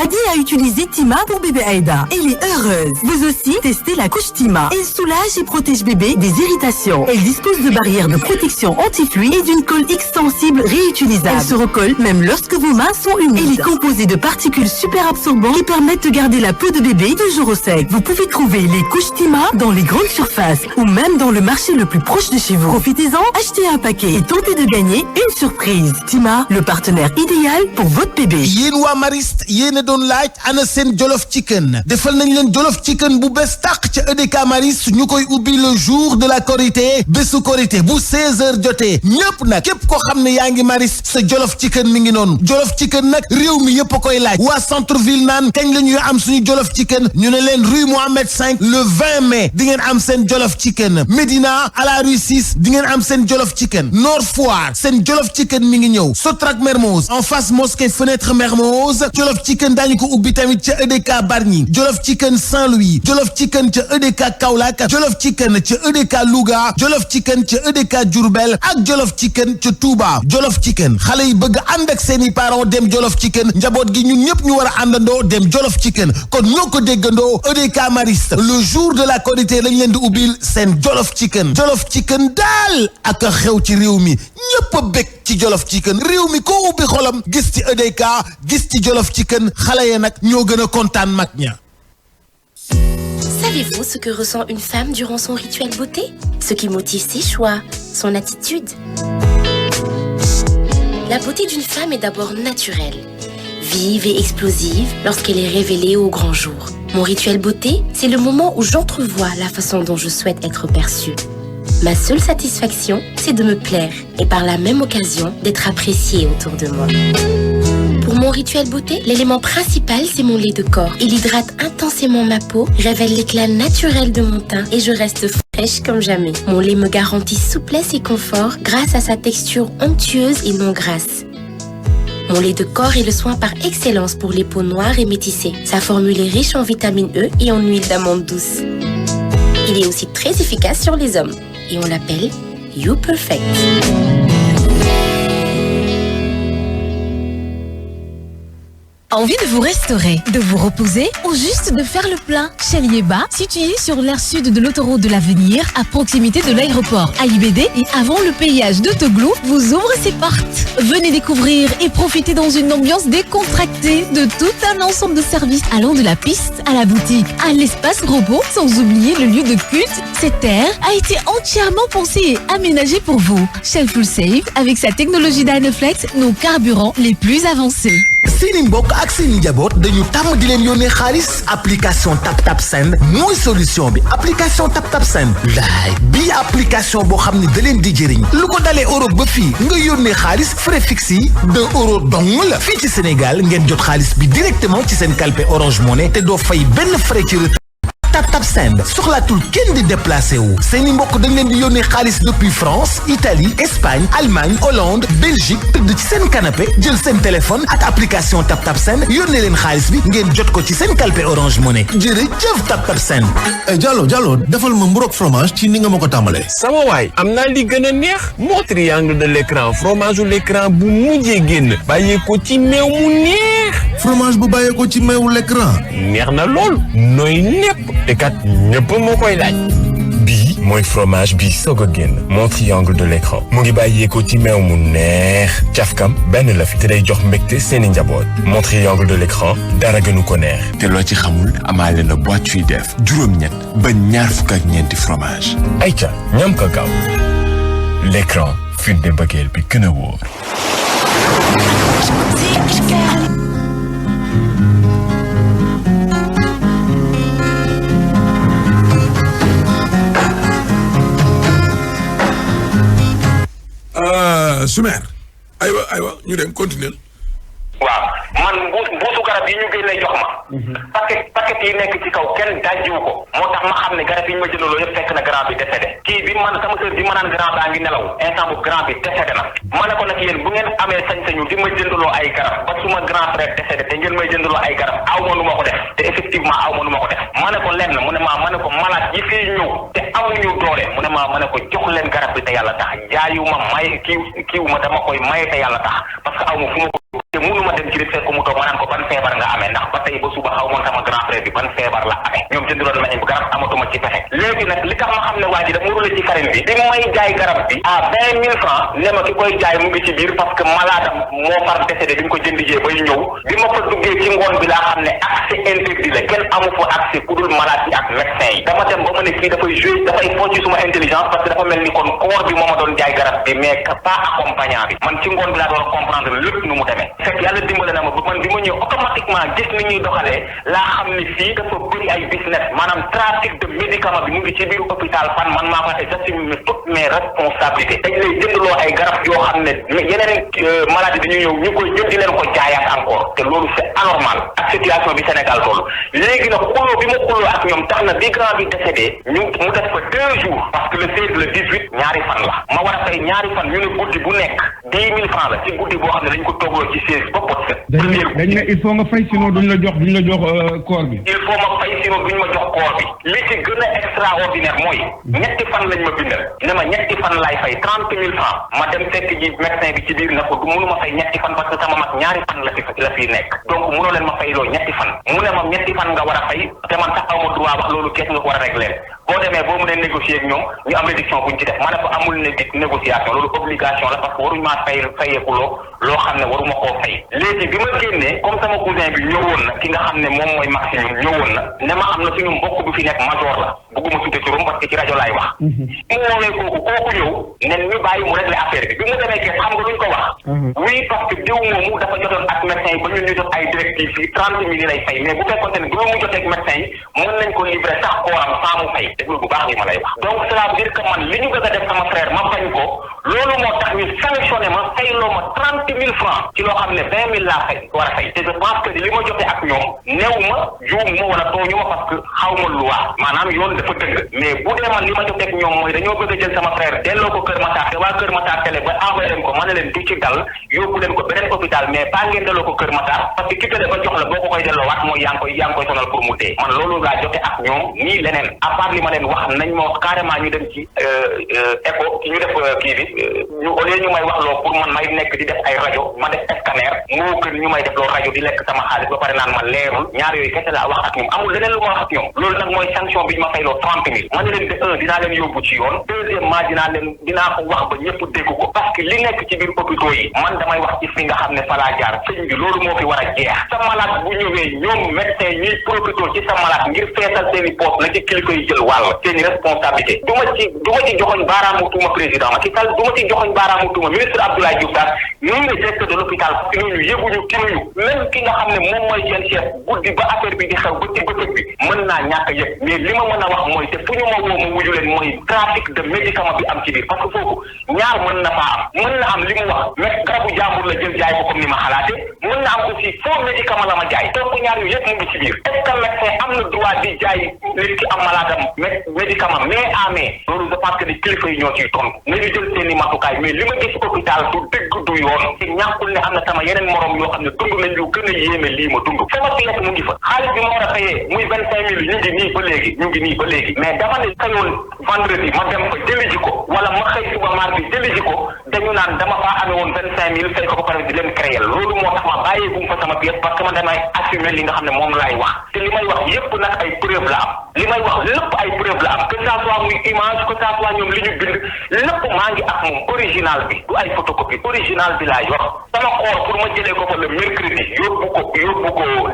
S8: Hadi a utilisé Tima pour bébé Aïda. Elle est heureuse. Vous aussi, testez la couche Tima. Elle soulage et protège bébé des irritations. Elle dispose de barrières de protection anti-fluide et d'une colle extensible réutilisable. Elle se recolle même lorsque vos mains sont humides. Elle est composée de particules super absorbantes qui permettent de garder la peau de bébé toujours au sec. Vous pouvez trouver les couches Tima dans les grandes surfaces ou même dans le marché le plus proche de chez vous. Profitez-en, achetez un paquet et tentez de gagner une surprise. Tima, le partenaire idéal pour votre bébé.
S9: Yénoua Mariste, doon laaj ana seen Jollof Chicken defal nañ leen Jollof Chicken bu bees tàq ca EDK Maris ñu koy ubbi le jour de la Korité bésu Korité bu 16h jotee ñëpp nag képp koo xam ne yaa ngi Maris sa Jollof Chicken mi ngi noonu Jollof Chicken nag réew mi yëpp a koy laaj waa centre ville naan kañ la ñuy am suñu Jollof Chicken ñu ne leen rue Mohamed 5 le 20 mai di ngeen am seen Jollof Chicken Médina à la rue 6 di ngeen am seen Jollof Chicken Nord Foire seen Jollof Chicken mi ngi ñëw Sotrac Mermoz en face mosquée fenêtre Mermoz Jollof Chicken daañu ko ubbi tamit ca EDK Bargny Jollof Chicken Saint-Louis Jollof Chicken ca EDK Kaolack Jollof Chicken ca EDK Louga Jollof Chicken ca EDK Diourbel ak Jollof Chicken ca Touba Jollof Chicken xale yi bëgg ànd ak seeni parents dem Jollof Chicken njaboot gi ñun ñëpp ñu war a àndandoo dem Jollof Chicken kon ñoo ko déggandoo EDK Mariste le jour de la Korité lañ leen di ubbil seen Jollof Chicken daal ak a xew ci réew mi ñëpp a bëgg ci Jollof Chicken réew mi ko ubbi xolam gis ci EDK gis ci Jollof Chicken xale ya nag ñoo gën a kontaan mag ña.
S10: Savez-vous ce que ressent une femme durant son rituel beauté? Ce qui motive ses choix, son attitude. La beauté d'une femme est d'abord naturelle, vive et explosive lorsqu'elle est révélée au grand jour. Mon rituel beauté, c'est le moment où j'entrevois la façon dont je souhaite être perçue. Ma seule satisfaction, c'est de me plaire et par la même occasion d'être appréciée autour de moi. Pour mon rituel beauté, l'élément principal, c'est mon lait de corps. Il hydrate intensément ma peau, révèle l'éclat naturel de mon teint et je reste fraîche comme jamais. Mon lait me garantit souplesse et confort grâce à sa texture onctueuse et non grasse. Mon lait de corps est le soin par excellence pour les peaux noires et métissées. Sa formule est riche en vitamine E et en huile d'amande douce. Il est aussi très efficace sur les hommes et on l'appelle You Perfect.
S11: Envie de vous restaurer, de vous reposer ou juste de faire le plein? Chez Lieba, situé sur l'aire sud de l'autoroute de l'Avenir, à proximité de l'aéroport AIBD et avant le péage de Toglou, vous ouvre ses portes. Venez découvrir et profiter dans une ambiance décontractée de tout un ensemble de services allant de la piste à la boutique, à l'espace robot, sans oublier le lieu de culte. Cette aire a été entièrement pensée et aménagée pour vous. Shell Full Safe, avec sa technologie Dynaflex, nos carburants les plus avancés.
S9: Seeni mbokk ak seeni njaboot dañu tàmm di leen yónnee xaalis application TapTap Send mooy solution bi application TapTap Send laay bii application boo xam ne da leen di jëriñ lu ko dalee Europe ba fii nga yónnee xaalis frais fixe yi €2 dong la fii ci Sénégal ngeen jot xaalis bi directement ci seen kalpe Orange Money te doo fay benn frais ci retrait TapTap Send soxlaatul kenn di déplacé wu seeni mbokk dañ leen di yónnee xaalis depuis France Italie Espagne Allemagne Hollande Belgique tëdd ci seen canapé jël seen téléphone ak application TapTap Send yónnee leen xaalis bi ngeen jot ko ci seen kalpe Orange Money jërëjëf TapTap Send.
S12: Diallo defal ma mburoog fromage ci ni nga ma ko tàmbalee.
S13: sama waay am naa li gën a neex moo triangle de l'écran fromage u l'écran bu mujjee génn bàyyeekoo ci meew mu neex.
S12: fromage bu bàyyeekoo ci meewu l'écran.
S13: neex na lool nooy nepp. te kat ñëpp moo koy laaj. bii mooy fromage bi soog a génn mon triangle de l'écran mu ngi bàyyeekoo ci meew mu neex cafkam benn la fi te day jox mbégte seeni njaboot mon triangle de l'écran dara gënu ko neex.
S14: te loo ci xamul amaale na boîte yuy def juróom-ñett ba ñaar fukk ak ñeenti fromage.
S13: ayca ñam ko gaaw l'écran fuite de mbëggeel bi gën a wóor.
S3: Soumer aywa ñu dem continuer.
S1: waaw man mbuusu garab yi ñu génnee jox ma. paquet yi nekk ci kaw kenn dajjiwu ko moo tax ma xam ne garab yi ñu ma jëndaloo yëpp fekk na grand bi décédé kii bi man sama sœur bi ma naan grand baa ngi nelaw instant bu grand bi décédé na ma ne ko nag yéen bu ngeen amee sañ-sañu di ma jëndaloo ay garab ba suma grand frère décédé te ngeen may jëndaloo ay garab aw ma nu ma ko def te effectivement aw ma nu ma ko def ma ne ko lenn mu ne ma ne ko malade yi fii ñëw te amuñu doole mu ne ma ne ko jox leen garab bi te yàlla tax jaayu ma may kiiwu ma dama koy maye te yàlla tax parce que aw ma fu ma ko te mënu ma dem ci rek fekk mu toog ma naan ko ban feebar nga amee ndax ba tey ba suba xaw moon sama grand frère bi ban feebar la amee ñoom jënduloon nañu garab amatuma ci pexe léegi nag li tax ma xam ne waa ji dafa rule ci farine bi may jaay garab bi à 20 000 francs ne ma ki koy jaay mu ngi ci biir parce que malade moo far décédé bi ñu ko jëndijee bay ñëw bi ma fa duggee ci ngoon bi laa xam ne accès interdit la kenn amu fa accès ku dul malade yi ak médecin yi dama dem ba ma ne kii dafay jouer dafay fo ci suma intelligence parce que dafa mel ni kon corps bi moo ma doon jaay garab bi mais pas accompagnant bi man ci ngoon bi laa doon comprendre lépp nu mu demee fekk yàlla dimbale na ma ba man bi ma ñëw automatiquement gis ni ñuy doxalee laa xam ni fii dafa bëri ay business maanaam trafic de médicament bi mu ngi ci biir hôpital Fann man maa ko te j'assume toutes mes responsabilités dañ lay jëndaloo ay garab yoo xam ne yeneen maladie dañuy ñëw ñu koy jënd di leen ko jaayaat encore te loolu c'est anormal ak situation bi Sénégal toll léegi nag xuloo bi ma xuloo ak ñoom tax na bi grand bi décédé ñu mu def fa 2 jours parce que le 16 le 18 ñaari fan la ma war a fay ñaari fan ñu ne guddi bu nekk 10 000 francs la ci guddi boo xam ne dañ ko toogloo ci 16 ba pot set
S6: dañ ne il faut nga fay sinon duñ la jox koor bi
S1: il faut ma fay sinon duñ ma jox koor bi li ci gën a extraordinaire mooy ñetti fan lañ ma bindal ne ma ñetti fan laay fay 30 000 francs ma dem fekk ji médecin bi ci biir ne ko du mënu ma fay ñetti fan parce que sama mag ñaari fan la fi nekk donc mënoo leen ma fay loo ñetti fan mu ne ma ñetti fan nga war a fay te man sax aw ma droit wax loolu kees nga ko war a régler boo demee boo mënee négocier ak ñoom ñu am réduction buñ ci def ma ne ko amul négociation loolu obligation la parce que waruñu maa fayeeku loo xam ne waruma koo fay léegi bi ma génnee comme sama cousin bi ñëwoon na ki nga xam ne moom mooy Maxime ñëwoon na ne ma am na suñu mbokk bi fi nekk major la bëgguma tuddee turam parce que ci rajo laay wax mu woowee kooku ñëw nen ñu bàyyi mu régler affaire bi mu demee kees xam nga luñ ko wax oui parce que diw moomu dafa jotoon ak médecin yi ba ñun ñu jot ay directives yi 30 000 lay fay mais bu fekkoonte ne bi mu jotee ak médecin yi mën nañ ko livrer sax kooram sans mu fay déglu bu baax li ma lay wax donc cela veut dire que man li ñu bëgg a def sama frère ma bañ ko loolu moo tax ñu sanctionné ma fayloo ma 30 000 francs ci loo xam ne 20 000 laa fay war a fay te je pense que li ma jotee ak ñoom néew ma juum ma wala tooñu ma parce que xaw ma loi maanaam yoon dafa dëgg mais bu dee man li ma jotee ak ñoom mooy dañoo bëgg a jël sama frère delloo ko Kër Massar te waa Kër Massar télé ba envoyé leen ko ma ne leen du ci dal yóbbu leen ko beneen hôpital mais pas ngeen delloo ko Kër Massar parce que ki télé ba jox la boo ko koy delloo waat mooy yaa ngi koy sonal pour mu dee man loolu laa jotee ak ñoom nii leneen à part li ma leen wax nañ ma wax carrément ñu dem ci écho ñu def kii bi ñu au lieu ñu may wax loo pour man may nekk di def ay rajo ma def scanner moo gën ñu may def loo rajo di lekk sama xaalis ba pare naan ma leerul ñaar yooyu kese laa wax ak ñoom amul leneen lu ma wax ak ñoom loolu nag mooy sanction bi ñu ma fayloo 30 000 ma ne leen de dinaa leen yóbbu ci yoon deuxièmement dinaa ko wax ba ñëpp dégg ko parce que li nekk ci biir hôpitaux yi man damay wax ci fi nga xam ne fa laa jaar sëñ bi loolu moo fi war a jeex sa malade bu ñëwee ñoom médecin ñuy profité ci sa malade ngir feesal seeni poste na ci kilifa yi jël Sall seen responsabilité du ma ci joxoñ baaraamu tuuma président Macky Sall du ma ci joxoñ baaraamu tuuma ministre Abdoulaye Diouf Sarr ñun le directeur de l'hôpital parce que ñooñu yëguñu tinuñu même ki nga xam ne moom mooy seen chef guddi ba affaire bi di xew ba ci bëccëg bi mën naa ñàkk yëg mais li ma mën a wax mooy te fu ñu ma woo ma wuju leen mooy trafic de médicament bi am ci biir parce que foofu ñaar mën na faa am mën na am li mu wax mais garabu jàmbur la jël jaay ko comme ni ma xalaate mën na am aussi faux médicament la ma jaay donc ñaar yu yëpp mu ngi ci biir est-ce que médecin am na droit di jaay nit ki am malaadam médicament mais loolu je pense que ni kilifa yi ñoo ciy tontu nañu jël seen i matukaay mais li ma gis hôpital du dëgg du yoon te ñàkkul ne am na sama yeneen morom yoo xam ne dund nañ lu gën a yéeme lii ma dund sama pièce mu ngi fa xaalis bi ma war a fayee muy 25 000 ñu ngi nii ba léegi mais dama ne xëyoon vendredi ma dem fa jëli ji ko wala ma xëy suba mardi jëli ji ko dañu naan dama faa amee woon 25 000 fay ko ba pare di leen créer loolu moo tax ma bàyyeegum fa sama pièce parce que man damay assumer li nga xam ne moom laay wax te li may wax yépp nag ay preuve la am li may wax lépp ay preuve la am que ça soit muy image que ça soit ñoom li ñu bind lépp maa ngi ak moom original bi du ay photocopie original bi laa yor sama xoor pour ma jëlee ko fa le mercredi yóbbu ko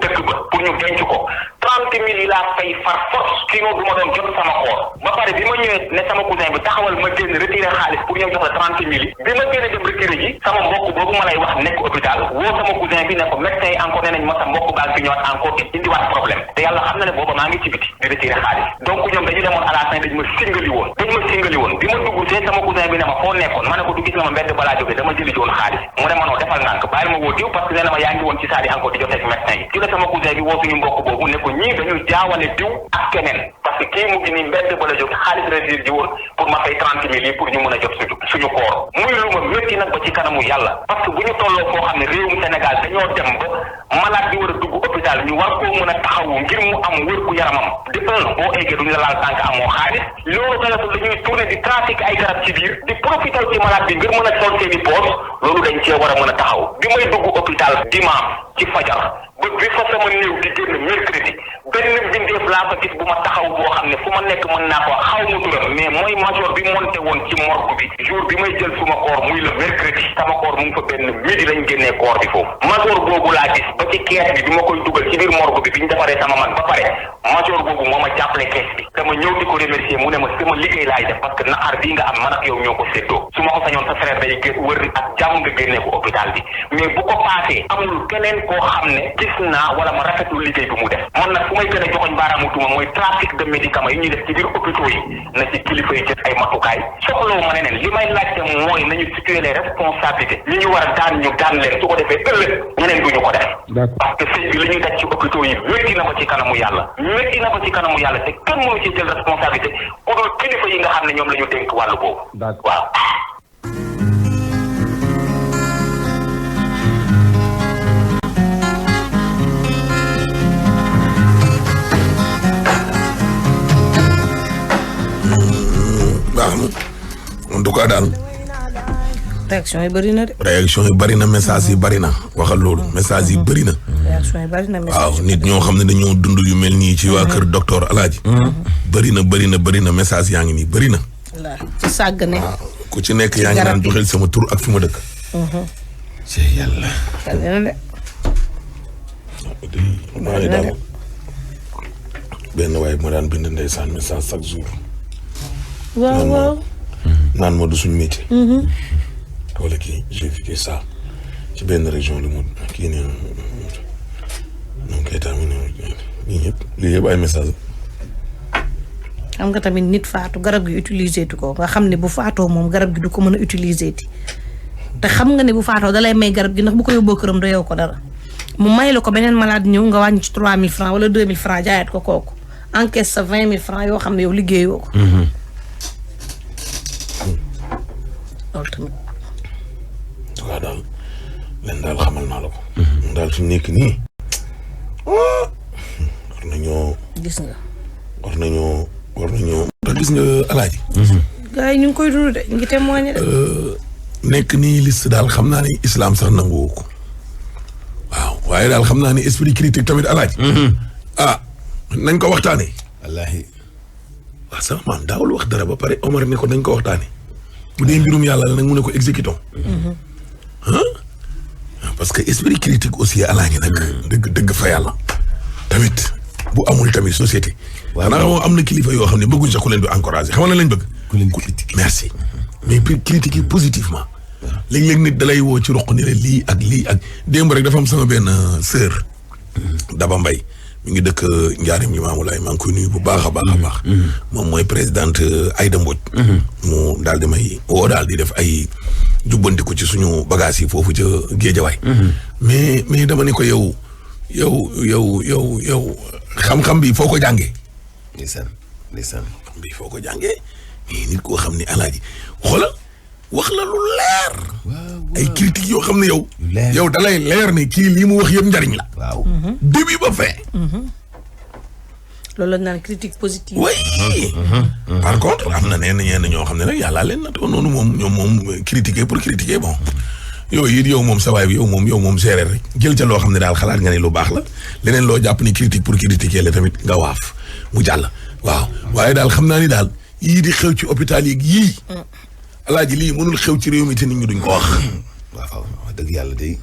S1: dëkk ba pour ñu denc ko 30 000 yi laa fay far force sinon du ma doon jot sama xoor ba pare bi ma ñëwee ne sama cousin bi taxawal ma génn retiré xaalis pour ñëw jox la 30 000 yi bi ma génne dem retiré ji sama mbokk boobu ma lay wax nekk hôpital woo sama cousin bi ne ko médecin yi encore nee nañ ma sa mbokk baa ngi fi ñëwaat encore di indiwaat problème te yàlla xam na ne booba maa ngi ci biti di retiré xaalis donc ñoom dañu demoon à la fin dañu ma singali woon bi ma dugg see sama cousin bi ne ma foo nekkoon ma ne ko du gis na ma mbedd balaa jógee dama jëli joon xaalis mu ne ma noo defal nànk bàyyil ma woo diw parce que nee na ma yaa ngi woon ci saa di encore di jotee ak médecin yi ci la sama cousin bi woo suñu mbokk boobu ne ko ñii dañu jaawale diw ak keneen parce que kii mu ngi nii mbedd ba la jóge xaalis retir ji woon pour ma fay 30 000 yi pour ñu mën a jot suñu koor muy lu ma métti nag ba ci kanamu yàlla parce que bu ñu tolloo foo xam ne réewum Sénégal dañoo dem ba malade bi war a dugg hôpital ñu war koo mën a taxawu ngir mu am wér gu yaramam de boo eggee duñu la laal tànk amoo xaalis loolu talatul dañuy tourner di trafic ay garab ci biir di profiter ci malade bi ngir mën a sol seeni poos loolu dañ cee war a mën a taxaw bi may dugg hôpital dimanche ci fajar ba bi fa sama néew di génn mercredi benn bindeef laa fa gis bu ma taxaw boo xam ne fu ma nekk mën naa ko xaw ma turam mais mooy major bi monté woon ci morgue bi jour bi may jël suma koor muy le mercredi sama koor mu ngi fa benn midi lañ génnee koor bi foofu major boobu laa gis ba ci kees bi ma koy dugal ci biir morgue bi ñu defaree sama man ba pare major boobu moo ma jàppale kees bi dama ñëw di ko remercier mu ne ma sama liggéey laay def parce que naqar bii nga am man ak yow ñoo ko séddoo su ma ko sañoon sa frère day wër ak jàmm nga génnee ko hôpital bi mais bu ko paasee amul keneen koo xam ne gis naa wala ma rafetlu liggéey bi mu def man nag fu may gën a joxoñ baaraamu tuuma mooy trafic de médicaments yi ñuy def ci biir hôpitaux yi na ci kilifa yi jël ay matukaay soxlawu ma neneen li may laajte mooy nañu situer les responsabilités ñi ñu war a daan ñu daan leen su ko defee ëllëg ñeneen duñu ko def parce que sëñ bi li ñuy daj ci hôpitaux yi métti na ko ci kanamu yàlla te kenn mënu ci jël responsabilité ku dul kilifa yi nga xam ne ñoom la ñu dénk wàllu boobu waaw
S3: en tout cas daal.
S4: réaction yi bëri na de.
S3: réaction yi bëri na message yi bëri na waxal loolu message yi bëri na.
S4: réaction yi bëri na message
S3: waaw nit ñoo xam ne dañoo dund yu mel nii ci waa kër docteur Alaaji. bëri na message yaa ngi nii bëri na.
S4: voilà ci sàggane.
S3: waaw ku ci nekk yaa ngi naan joxel sama tur ak fi ma dëkk. ci yàlla. maa ngi daal benn waaye ma daan bind ndeysaan message chaque jour.
S4: waaw.
S3: naan ma du suñu métier. wala kii j'ai vécu ça ci benn région lu mu kii ne koy tamit lii yëpp ay message.
S4: xam nga tamit nit faatu garab gi utiliser tu ko nga xam ne bu faatoo moom garab gi du ko mën a utiliser ti te xam nga ne bu faatoo dalay may garab gi ndax bu ko yóbboo këram do yow ko dara mu may la ko beneen malade ñëw nga wàññi ci 3000 francs wala 2000 francs jaayaat ko kooku encaisse sa 20 000 francs yoo xam ne yow liggéeyoo ko. loolu tamit.
S3: waaw daal leen daal xamal naa la ko. daal fi nekk nii. war nañoo.
S4: gis nga.
S3: war nañoo. ndax gis nga Alaaji.
S4: gars yi ñu ngi koy dund de ñu ngi témoigné de.
S3: nekk nii liste daal xam naa ni islam sax nanguwoo ko. waaw waaye daal xam naa ni esprit critique tamit Alaaji. nañ ko waxtaanee. wallaahi. waaw sama maam daawul wax dara ba pare Omar ne ko nañ ko waxtaanee. bu dee mbirum yàlla la nag mu ne ko exécutons. parce que esprit critique aussi Alaaji nag. dëgg fa yàlla. tamit bu amul tamit société. waaw xanaa moom am na kilifa yoo xam ne bëgguñ sax ku leen di encouragé xam nga lañ bëgg.
S5: ku leen critiquer.
S3: merci mais critiquer positivement. léeg-léeg nit dalay woo ci roq ni la lii ak démb rek dafa am sama benn sœur. Daba Mbaye mi ngi dëkk Njaarim Limaamulaay maa ngi koy nuyu bu baax a baax. moom mooy présidente Aïda Mbodj. mu daal di may woo daal di def ay jubbantiku ci suñu bagages yi foofu ca Géejawaay. mais dama ne ko yow xam-xam bi foo ko jàngee.
S5: ndeysaan.
S3: xam bi foo ko jàngee mais nit koo xam ne alaaji xoolal wax la lu leer. ay critiques yoo xam ne yow dalay leer ne kii lii mu wax yëpp njariñ la.
S5: waaw.
S3: début ba fin.
S4: loolu la naan critique positive.
S3: oui. par contre am na ñenn ñoo xam ne nag yàllaa leen na toog noonu moom critiquer pour critiquer bon. yooyu it yow moom sa waay bi yow moom séeréer rek jël ca loo xam ne daal xalaat nga ne lu baax la leneen loo jàpp ni critique pour critiquer la tamit nga waaf mu jàll. waaw waaye daal xam naa ni daal yii di xew ci hôpital yi yii. alaaji lii mënul xew ci réew mi te nit ñi duñ ko wax.
S5: waaw wax dëgg yàlla day.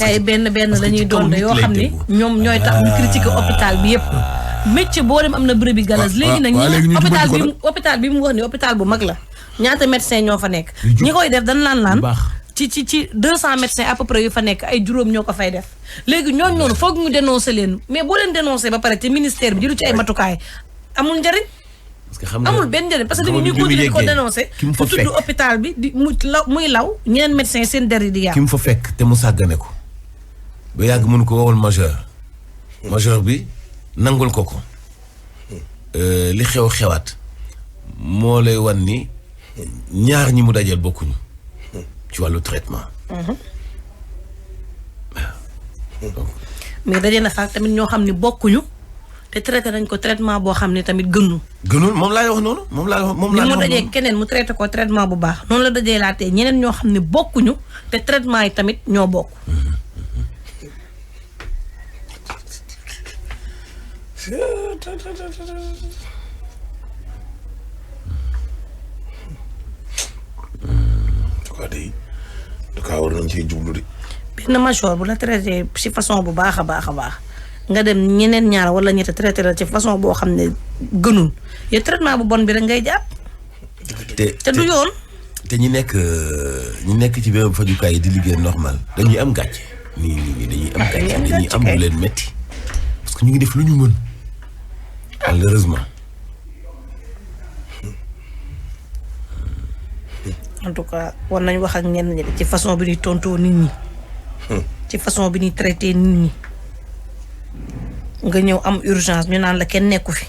S4: ay benn la ñuy doon yoo xam ne ñoom ñooy tax ñu critiquer hôpital bi yëpp. métier boo dem am na bërëb bi galas. léegi nag hôpital bi mu wax ni hôpital bu mag la. ñaata médecin ñoo fa nekk. ñi koy def dañ laan ci 200 médecins à peu près yu fa nekk ay juróom ñoo ko fay def. léegi ñooñu noonu foog ñu dénoncer leen mais boo leen dénoncer ba pare te ministère bi jëlu ci ay matukaay amul njëriñ.
S5: parce que xam nga
S4: amul benn njëriñ parce que dañuy continuer di ko dénoncer.
S5: ki mu fa fekk
S4: tudd hôpital bi di muy law ñeneen médecin seen der yi di yàqu.
S5: ki mu fa fekk te mu sàggane ko. ba yàgg mënu ko wowal majeur bi nangul ko. li xewaat moo lay wan ni ñaar ñi mu dajal bokkuñu ci wàllu traitement.
S4: mais daje na fa tamit ñoo xam ne bokkuñu te traité nañ ko traitement boo xam ne tamit gënul
S5: moom laay wax noonu moom laa
S4: mu dajee keneen mu traité ko traitement bu baax noonu la dajee laatee ñeneen ñoo xam ne bokkuñu te traitement yi tamit ñoo bokk.
S3: war nañ cee jublu de.
S4: benn major bu la traité ci façon bu baax a baax nga dem ñeneen ñaar wala ñetti traité la ci façon boo xam ne gënul yow traitement bu bon bi rek ngay jàpp. te du yoon.
S5: te ñi nekk ci béréb fajukaay yi di liggéey normal dañuy am gàcce. nii dañuy am gàcce dañuy am lu leen metti parce que ñu ngi def lu ñu mën malheureusement.
S4: en tout cas war nañ wax ak ñenn ñi ci façon bi ñuy tontoo nit ñi. ci façon bi ñuy traité nit ñi. nga ñëw am urgence ñu naan la kenn nekku fi.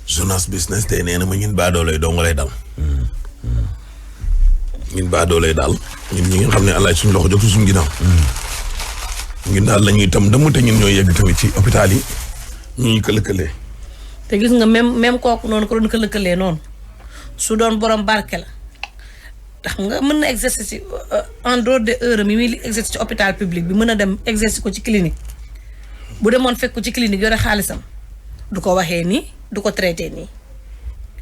S3: journaliste business tey nee na ma ñun baadoolay dong lay dal. ñun baadoolay daal ñun ñi nga xam ne alaaj suñu loxo jotu suñu ginnaaw. ñun daal la ñuy itam damu te ñun ñooy yegg tamit ci hôpital yi ñu ñuy këlëkëlee.
S4: te gis nga même kooku noonu ko doon këlëkëlee noonu. su doon borom barke la tax nga mën na exercer ci en dehors de heure mi muy exercer ci hôpital public bi mën a dem exercer ko ci clinique bu demoon fekk ko ci clinique yore xaalisam du ko waxee nii du ko traité nii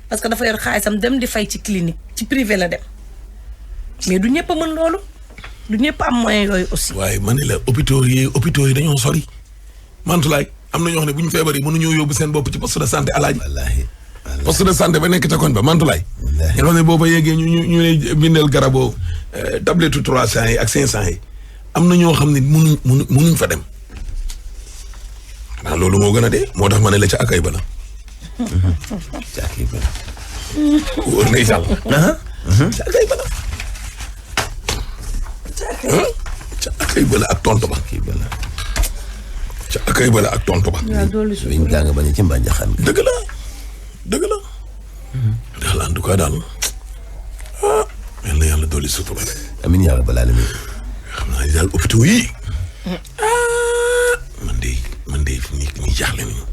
S4: parce que dafa yor xaalisam dem di fay ci clinique ci privé la dem mais du ñëpp a mën loolu du ñëpp am moyen yooyu aussi.
S3: waaye ma ne la hôpitaux yi dañoo sori Mantoulaye am na ñoo xam ne bu ñu feebaree mënuñoo yóbbu seen bopp ci poste de santé alaaji. poste de santé ba nekk ca koñ ba Mantoulaye. nga xam ne boo fa yeggee ñu lay bindal garabo tablette 300 yi ak 500 yi am na ñoo xam ne mënuñ fa dem. xanaa loolu moo gën a dee moo tax ma ne la ca akay ba la.
S5: ca akay ba la.
S3: wóor na yàlla. ca akay ba la. ca akay ba la ak tontu ba. ca akay ba la ak tontu ba.
S4: waaw loolu si
S5: biñ gaa nga bañ a ci mbànjaxaan.
S3: dëgg la. daal en tout cas daal yal na yàlla dolli sutura rek.
S5: amiin yaa rabbal aalamiin.
S3: xam naa ni daal hôpitaux yi. man de nii jaaxle nañu.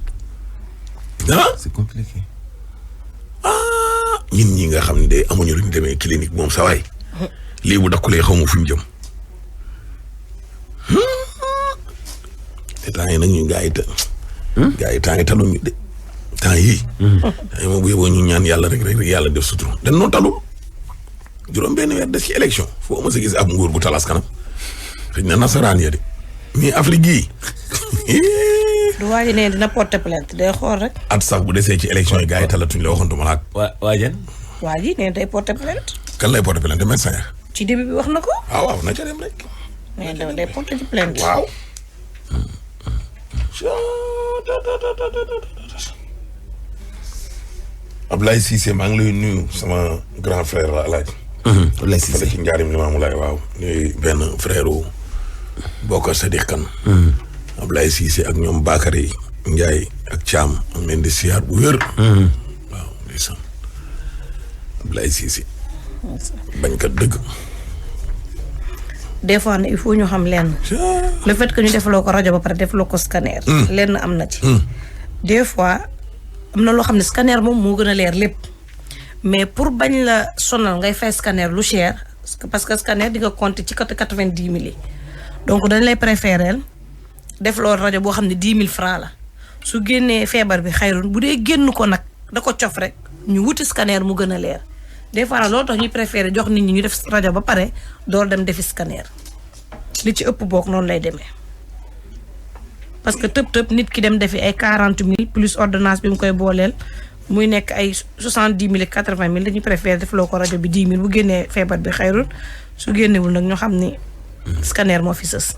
S5: c'est compliqué.
S3: ñun ñi nga xam ne de amuñu lu ñu demee clinique moom sa waay. lii bu dakkulee xaw ma fu ñu jëm. te temps yi nag ñu gaa yi temps yi taluñu de. temps yii. moom bu yeboo ñu ñaan yàlla rek yàlla def sutura dañ noo talul juróom benn weer des ci élection foo ma sa gis ab nguur gu talas kanam xëy na nasaraan ya de mais Afrique gii
S4: du waa ji ne dina porter plainte day xool rek.
S3: at sax bu desee ci élection yi gars yi talatuñ la waxantuma laat.
S5: waa jen.
S4: waa ji ne day porter plainte.
S3: kan lay porter plainte médecin.
S4: ci début bi wax na ko.
S3: waaw na ca dem rek.
S4: mais day porter ci plainte.
S3: waaw. Ablaye Cissé maa ngi lay nuyu sama grand frère la Alaaji.
S5: Ablaye Cissé
S3: fële ci njaarim Limaamu Laay waaw. ñuy benn frère wu Bokar Sadiq Kan. Ablaye Cissé ak ñoom Bakary Ndiaye ak Thiam am leen di siyaar bu wér. waaw ndeysaan Ablaye Cissé. bañkat dëgg.
S4: des fois il faut ñu xam lenn. le fait que ñu defaloo ko rajo ba pare defaloo ko scanner. lenn am na ci. des fois am na loo xam ne scanner moom moo gën a leer lépp mais pour bañ la sonal ngay fay scanner lu cher parce que scanner di nga compter ci côté 90 000 yi donc dañ lay préférer def loolu rajo boo xam ne 10 000 francs la su génnee feebar bi xayrun bu dee génn ko nag da ko cof rek ñu wuti scanner mu gën a leer des fois loolu tax ñuy préférer jox nit ñi ñu def rajo ba pare door dem defi scanner li ci ëpp boog noonu lay demee. parce que tëb nit ki dem defi ay 40 000 plus ordonnance bi mu koy booleel muy nekk ay 70 000 80 000 dañuy préférer def loo ko rajo bi 10 000 bu génnee feebar bi xayrul su génnewul nag ñu xam ni scanner moo fi sës.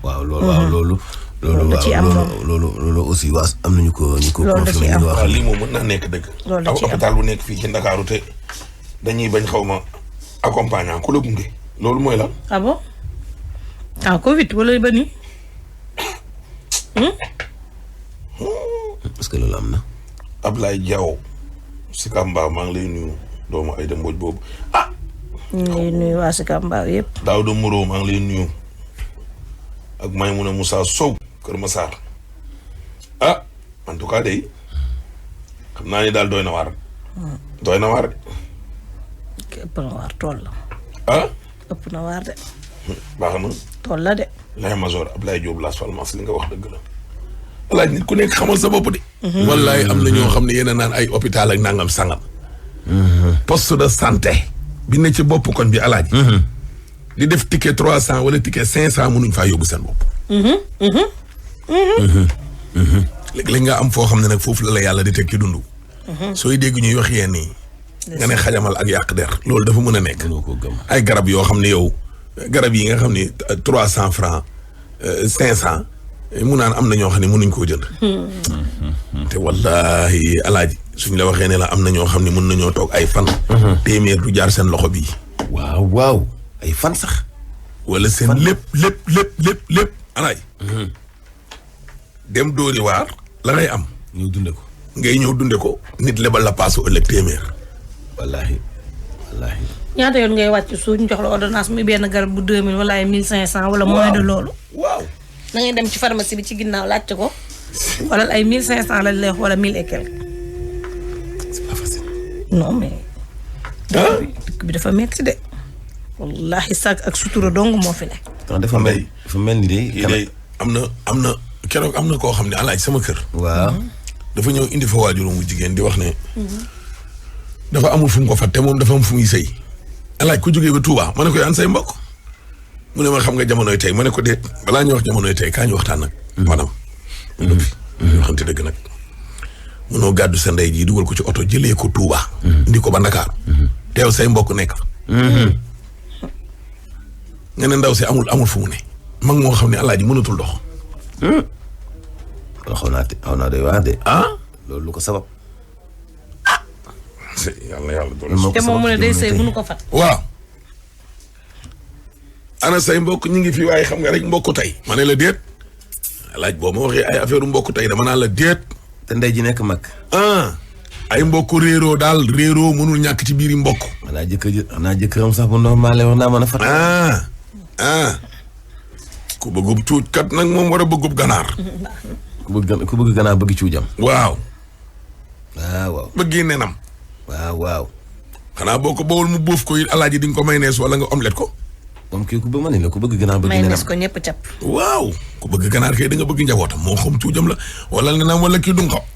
S5: waaw loolu. loolu
S4: da ciy am
S5: loolu aussi waa am nañu ko ñu ko.
S4: loolu da ciy am
S3: waaw lii moom mën naa nekk dëgg.
S4: loolu da ciy am
S3: hôpital bu nekk fii ci Ndakaaru te dañuy bañ xaw ma accompagnant ku la gunge loolu mooy la.
S4: ah bon Covid wala ba nii.
S5: est-ce que loolu am na.
S3: Ablaye Diaw Sika Mbaaw maa ngi lay nuyu doomu Ayda Mbodj boobu ah.
S4: ñu ngi lay nuyu waa Sika Mbaaw yëpp.
S3: Daouda Moreau maa ngi lay nuyu ak Maymouna Moussa Sow Kër Massar ah en tout cas day xam naa ni daal doy na waar. doy na waar de.
S4: ëpp na waar tool la.
S3: ah.
S4: ëpp na waar de.
S3: baax na.
S4: tool la de.
S3: lay major Ablaye Diop Las Palmas li nga wax dëgg la. alaaj nit ku nekk xamal sa bopp de. wallaay am na ñoo xam ne yéen a naan ay hôpital ak nangam sangam. poste de santé. bi ne ci bopp koñ bi alaaj. di def ticket 300 wala ticket 500 mënuñ faa yóbbu seen bopp. léeg-léeg nga am foo xam ne nag foofu la la yàlla di teg ci dund. sooy dégg ñuy wax yéen nii. nga ne xajamal ak yàq der loolu dafa mën a nekk. ay garab yoo xam ne yow garab yi nga xam ne 300 francs 500. mu naan am na ñoo xam ne mënuñ koo jënd. te wallahi alaaji suñ la waxee ne la am na ñoo xam ne mën nañoo toog ay fan. téeméer du jaar seen loxo bii.
S5: waaw ay fan sax.
S3: wala seen lépp alaaji. dem dooni waar la ngay am.
S5: ñëw dunde ko.
S3: ngay ñëw dunde ko. nit lebal la paasu ëllëg téeméer.
S5: wallahi.
S4: ñaata yoon ngay wàcc suuf ñu jox la ordonnance muy benn garab bu 2000 wala ay 1500 wala moins de loolu.
S3: waaw.
S4: da ngay dem ci pharmacie bi ci ginnaaw laajte ko wala ay 1500 lañ lay wax wala 1000 et quelque.
S5: c'est pas facile.
S4: non mais. dëkk bi dafa metti de. wallahi sàkk ak sutura dong moo fi nekk.
S5: dafa mel ni de.
S3: am na keroog am na koo xam ne alaaj sama kër.
S5: waaw.
S3: dafa ñëw indi fa waajuram bu jigéen di wax ne. dafa amul fu mu ko fat te moom dafa am fu muy sëy. alaaj ku jógee ba Touba ma ne ko yaan say mbokk. mu ne ma xam nga jamonoy tey ma ne ko déet balaa ñu wax jamonoy tey kaa ñu waxtaan nag. maanaam. ñu waxante dëgg nag. munoo gàddu sa ndey ji dugal ko ci oto jëlee ko Touba. indi ko ba Ndakaar. teew say mbokk nekk. nga ne ndaw si amul fu mu ne. mag moo xam ne alaaji mënatul dox.
S5: xaw naa doy waar de. loolu lu ko sabab.
S3: yàlla
S4: te moom mu ne day sëy mënu ko fat.
S3: waaw. ana say mbokk ñu ngi fi waaye xam nga rek mbokku tey ma ne la déet laaj boo ma waxee ay affaire mbokku tey dama naan la déet.
S5: te ndey ji nekk mag.
S3: ay mbokku réeroo daal réeroo mënul ñàkk ci biiri mbokk.
S5: xanaa jëkkëram sax bu normal war naa mën a fat.
S3: ku bëggub cuuj kat nag moom war a bëggub ganaar.
S5: ku bëgg ganaar bëgg cuujam.
S3: waaw.
S5: waaw.
S3: bëggi nenam.
S5: waaw.
S3: xanaa boo ko bawul mu bóof ko it alaaji di nga ko maynees wala nga omelette ko.
S5: moom kii ku bëgg ma ne la ku bëgg ganaar bëgg nenam.
S4: maynees ko ñëpp cap.
S3: waaw ku bëgg ganaar kay da nga bëgg njabootam moo xam cuujam la wala nenam wala kii du nga xam.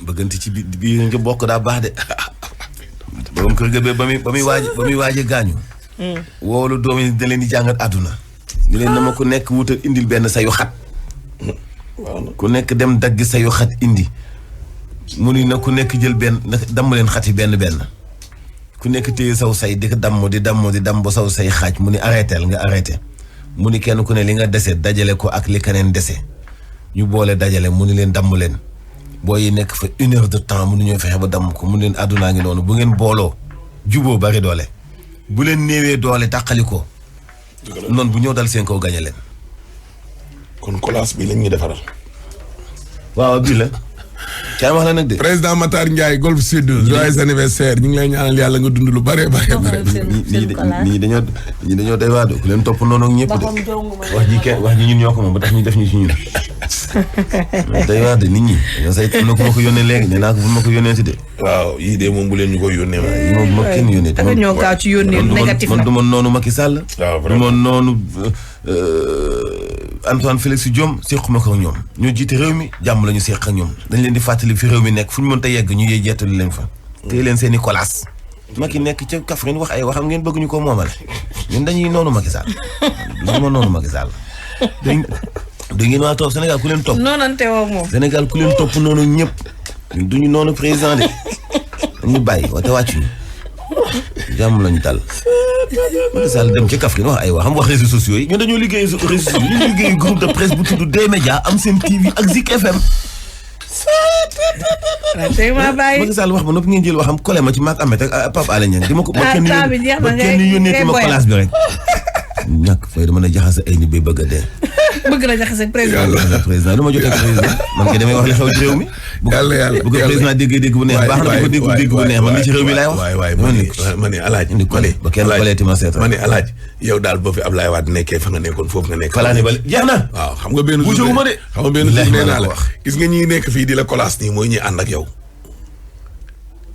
S5: bëggante ci biir nga bokk daa baax de. borom kër ga ba muy waaj a gaañu. woolu doom yi da leen di jàngat àdduna. ñu leen na ma ko nekk wutal indil benn sayu xat. ku nekk dem dagg sa yu xat indi mu ni na ku nekk jël benn damm leen xati benn ku nekk téye saw say di ko damm ba saw say xaaj mu ni arrêté nga arrêté mu ni kenn ku ne li nga dese dajale ko ak li keneen dese ñu boole dajale mu ni leen damm leen boo yi nekk fa 1 heure de temps mu ni ñoo fexe ba damm ko mu ni leen àddunaa ngi noonu bu ngeen booloo juboo bari doole bu leen néewee doole tàqali ko noonu bu ñëw dal seen kaw gañe leen
S3: kon kolaas bi lañ ñu defaral.
S5: waaw bii la. caa wax la nag de.
S3: président Matar Ndiaye Golf Sud. joyeux anniversaire ñu ngi lay ñaanal yàlla nga dund lu bare.
S5: ñii dañoo doy waar ku leen topp noonu ak ñëpp de. wax ji ñun ñoo ko moom ba tax ñu def ñu ci ñun. doy waar de nit ñi. dañoo say am na ku ma ko yónnee léegi nee naa ko bu ma ko yónnee si de.
S3: waaw yii de moom bu leen ñu koy yónnee ma.
S5: yii moom bu ma kenn yónnee.
S4: dafa ñëw gaaw ci yónnee négatif la
S5: man du ma noonu Macky Sall.
S3: waaw
S5: du ma noonu Antoine Félix Diome sequma ko ak ñoom ñoo jiite réew mi jàmm la ñu seq ak ñoom dañ leen di fàttali fi réew mi nekk fu ñu mënta yegg ñu yee jeetali leen fa téye leen seen i kolaas Macky nekk ca Kaffrine wax ay waxam ngeen bëgg ñu ko moomale ñun dañuy noonu Macky Sall du ma noonu Macky Sall da ngeen waa toog Sénégal ku leen topp
S4: noonante woo moom
S5: Sénégal ku leen topp noonu ñëpp duñu noonu président de dañu bàyyi wate wàccu ñu jàmm lañu dal Macky Sall dem ci Kaffrine wax ay waxam wax réseaux sociaux yi ñun dañoo liggéey réseaux sociaux yi ñu liggéey groupe de presse bu tudd D-Média am seen TV ak Zik FM Macky Sall wax ba noppi ngeen jël waxam collé ma ci maak Ahmed ak Pape Alé Niang di ma ko ba kenn yónnee ma place bi rek ñàkk fay dama na jaxase ay ni bay bëgg a dee
S4: bëgg na jaxase président
S5: du ma jotee président man kay damay wax li xew ci réew mi
S3: yàlla
S5: bu ko président dégg bu neex baax na bu ko dégg bu neex man li ci réew mi laay wax
S3: waay ma ne alaaj
S5: ba kenn xoolee ma seet
S3: ma ne alaaj yow daal ba fi Ablaye Wade nekkee fa nga nekkoon foofu nga nekk
S5: falaane ba jeex na
S3: waaw xam nga benn jour nee naa la gis nga ñi nekk fii di la kolaas nii mooy ñi ànd ak yow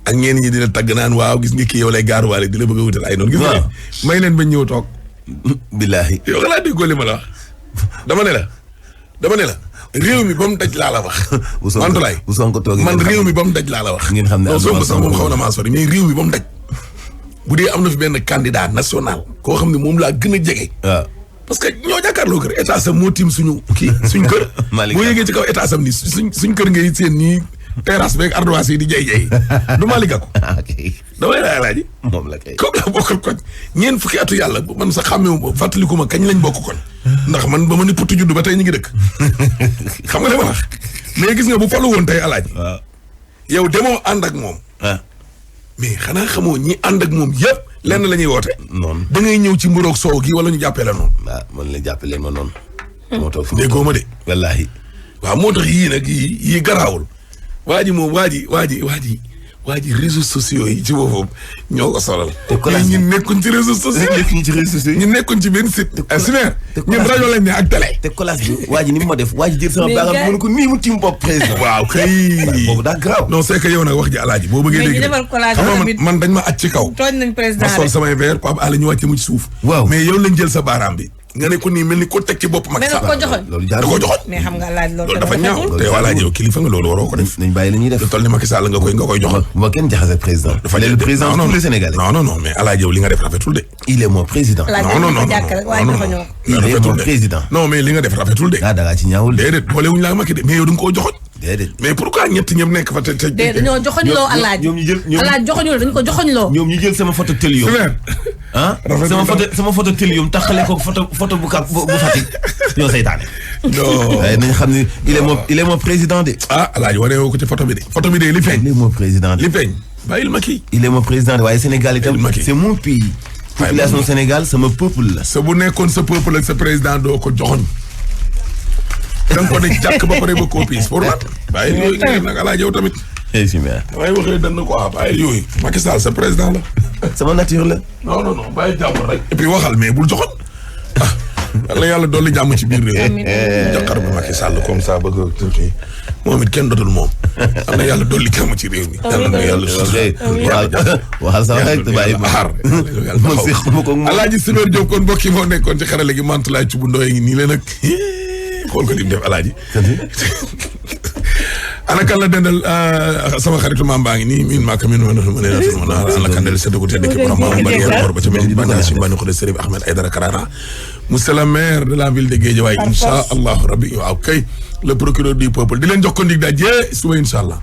S3: ak ñeen ñi di la tagg naan waaw gis nga kii yow lay gaaruwaale di la bëgg a wutal ay noonu gis nga may leen bañ ñëw toog
S5: billaahi
S3: yow xalaa déggoo li ma la wax dama ne la réew mi ba mu daj laa la wax. Mantulaay man réew mi ba mu daj laa la wax.
S5: ngeen xam ne
S3: non soo ko sax moom xaw na maa sori mais réew mi ba mu daj. bu dee am na fi benn candidat national. koo xam ne moom laa gën a jege.
S5: waaw
S3: parce que ñoo jàkkaarloo kër état sam moo tiim suñu kër. boo yëgee ci kaw état sam ni suñ kër ngay seen nii terrasse beeg ardoise yi di jey du Malick Gakou. damay laaji
S5: moom la kay
S3: kooku laa bokkal koñ ñeent fukki atu yàlla man sax xàmmewu fàttaliku ma kañ lañ bokk koñ ndax man ba ma ni putti juddu ba tey ñu ngi dëkk xam nga li ma wax mais gis nga bu falu woon tey alaaji yow demoo ànd ak moom mais xanaa xamoo ñi ànd ak moom yëpp lenn la ñuy woote
S5: noonu
S3: da ngay ñëw ci mburoog soow gi wala ñu jàppee la noonu
S5: waaw man la jàppee leen ma noonu moo tax
S3: déggoo ma de
S5: wallaahi
S3: waaw moo tax yii nag yii garaawul waa ji moom waa ji réseaux sociaux yi ci boppam ñoo ko solal. te mais ñun nekkuñ ci réseaux sociaux. ñu nekkuñ ci benn site. asinaire ñun rajo lañ ne ak télé.
S5: te collage bi waa ji ni mu ma def waa ji jël sama baaraam mu ne ko nii mu tiim bopp président.
S3: waaw kay
S5: boobu daa garaaw.
S3: non c'est que yow nag wax ji alaaji boo bëggee dégg xam nga man dañ ma aj ci kaw.
S4: tooñ nañ président
S3: ma sol samay verre Pape Alé ñu wàcce mu ci suuf.
S5: waaw
S3: mais yow lañ jël sa baaraam bi. nga ne ko nii mel ni ko teg ci bopp Macky Sall.
S5: loolu
S3: da ko joxoñ.
S4: mais xam nga laaj loolu
S3: dafa ñaaw te wala yow kilifa nga loolu waroo ko def.
S5: nañ bàyyi la ñuy def
S3: lu toll ni Macky Sall nga koy joxoñ.
S5: ba kenn jaxase président.
S3: dafa
S5: le président tous les Sénégalais.
S3: non mais alaaji yow li nga def rafetul de.
S5: il est mon président.
S3: non
S5: il est mon président.
S3: non mais li nga def rafetul de.
S5: da ngaa ci ñaawul de.
S3: déedéet boole wuñu laa Macky de mais yow da nga koo joxoñ.
S5: déedéet
S3: mais pourquoi ñett ñëpp nekk fa te
S4: dañoo joxoñ loo alaaji.
S5: ñoom ñu jël
S4: alaaji joxoñu dañu ko joxoñ loo.
S5: ñoom ñu jël sama photo télium. sama photo télium taxale ko photo bu Fatick ñoo saytaane.
S3: non
S5: waaye nañ xam ne il est mon président de.
S3: alaaji wane woo ko ci photo bi de. photo bi de li feeñ.
S5: il est mon président de.
S3: li feeñ bàyyil Macky.
S5: il est mon président de waaye Sénégal itam c'est mon pays. population Sénégal sama peuple la.
S3: sa bu nekkoon sa peuple ak sa président doo ko joxoñ. da nga ko ne jàkk ba pare ba koo piis pour lan. bàyyil yooyu nag alaaji yow tamit. damay waxee dënn quoi bàyyil yooyu. Macky Sall sa président la.
S5: sama nature la.
S3: non bàyyi jàmm rek. et puis waxal mais bul joxoñ. wala yàlla dolli jàmm ci biir réew mi. jàkkaar bi Macky Sall comme ça bëgg a moom it kenn dootul moom. am na yàlla dolli jàmm ci réew mi. yàlla na yàlla
S5: waxal sax rek te bàyyi ma
S3: xaar. Alaaji Simeer Diop kon mbokk yi moo nekkoon ci xarale gi Mantoulaye ci bu ndooy nii la nag xool ko lim def Alaaji. ana kan la dendal sama xaritu maam baa ngi nii min maaka min ma ana kan la seddu ko tedd ki borom maam bari bor ba ci mel ni bana ci bani ko de Serigne Ahmed Aïdara Karara monsieur le maire de la ville de Guédiawaye insha allahu rabbi waaw kay le procureur du peuple di leen jox ko ndig daje suba insha allah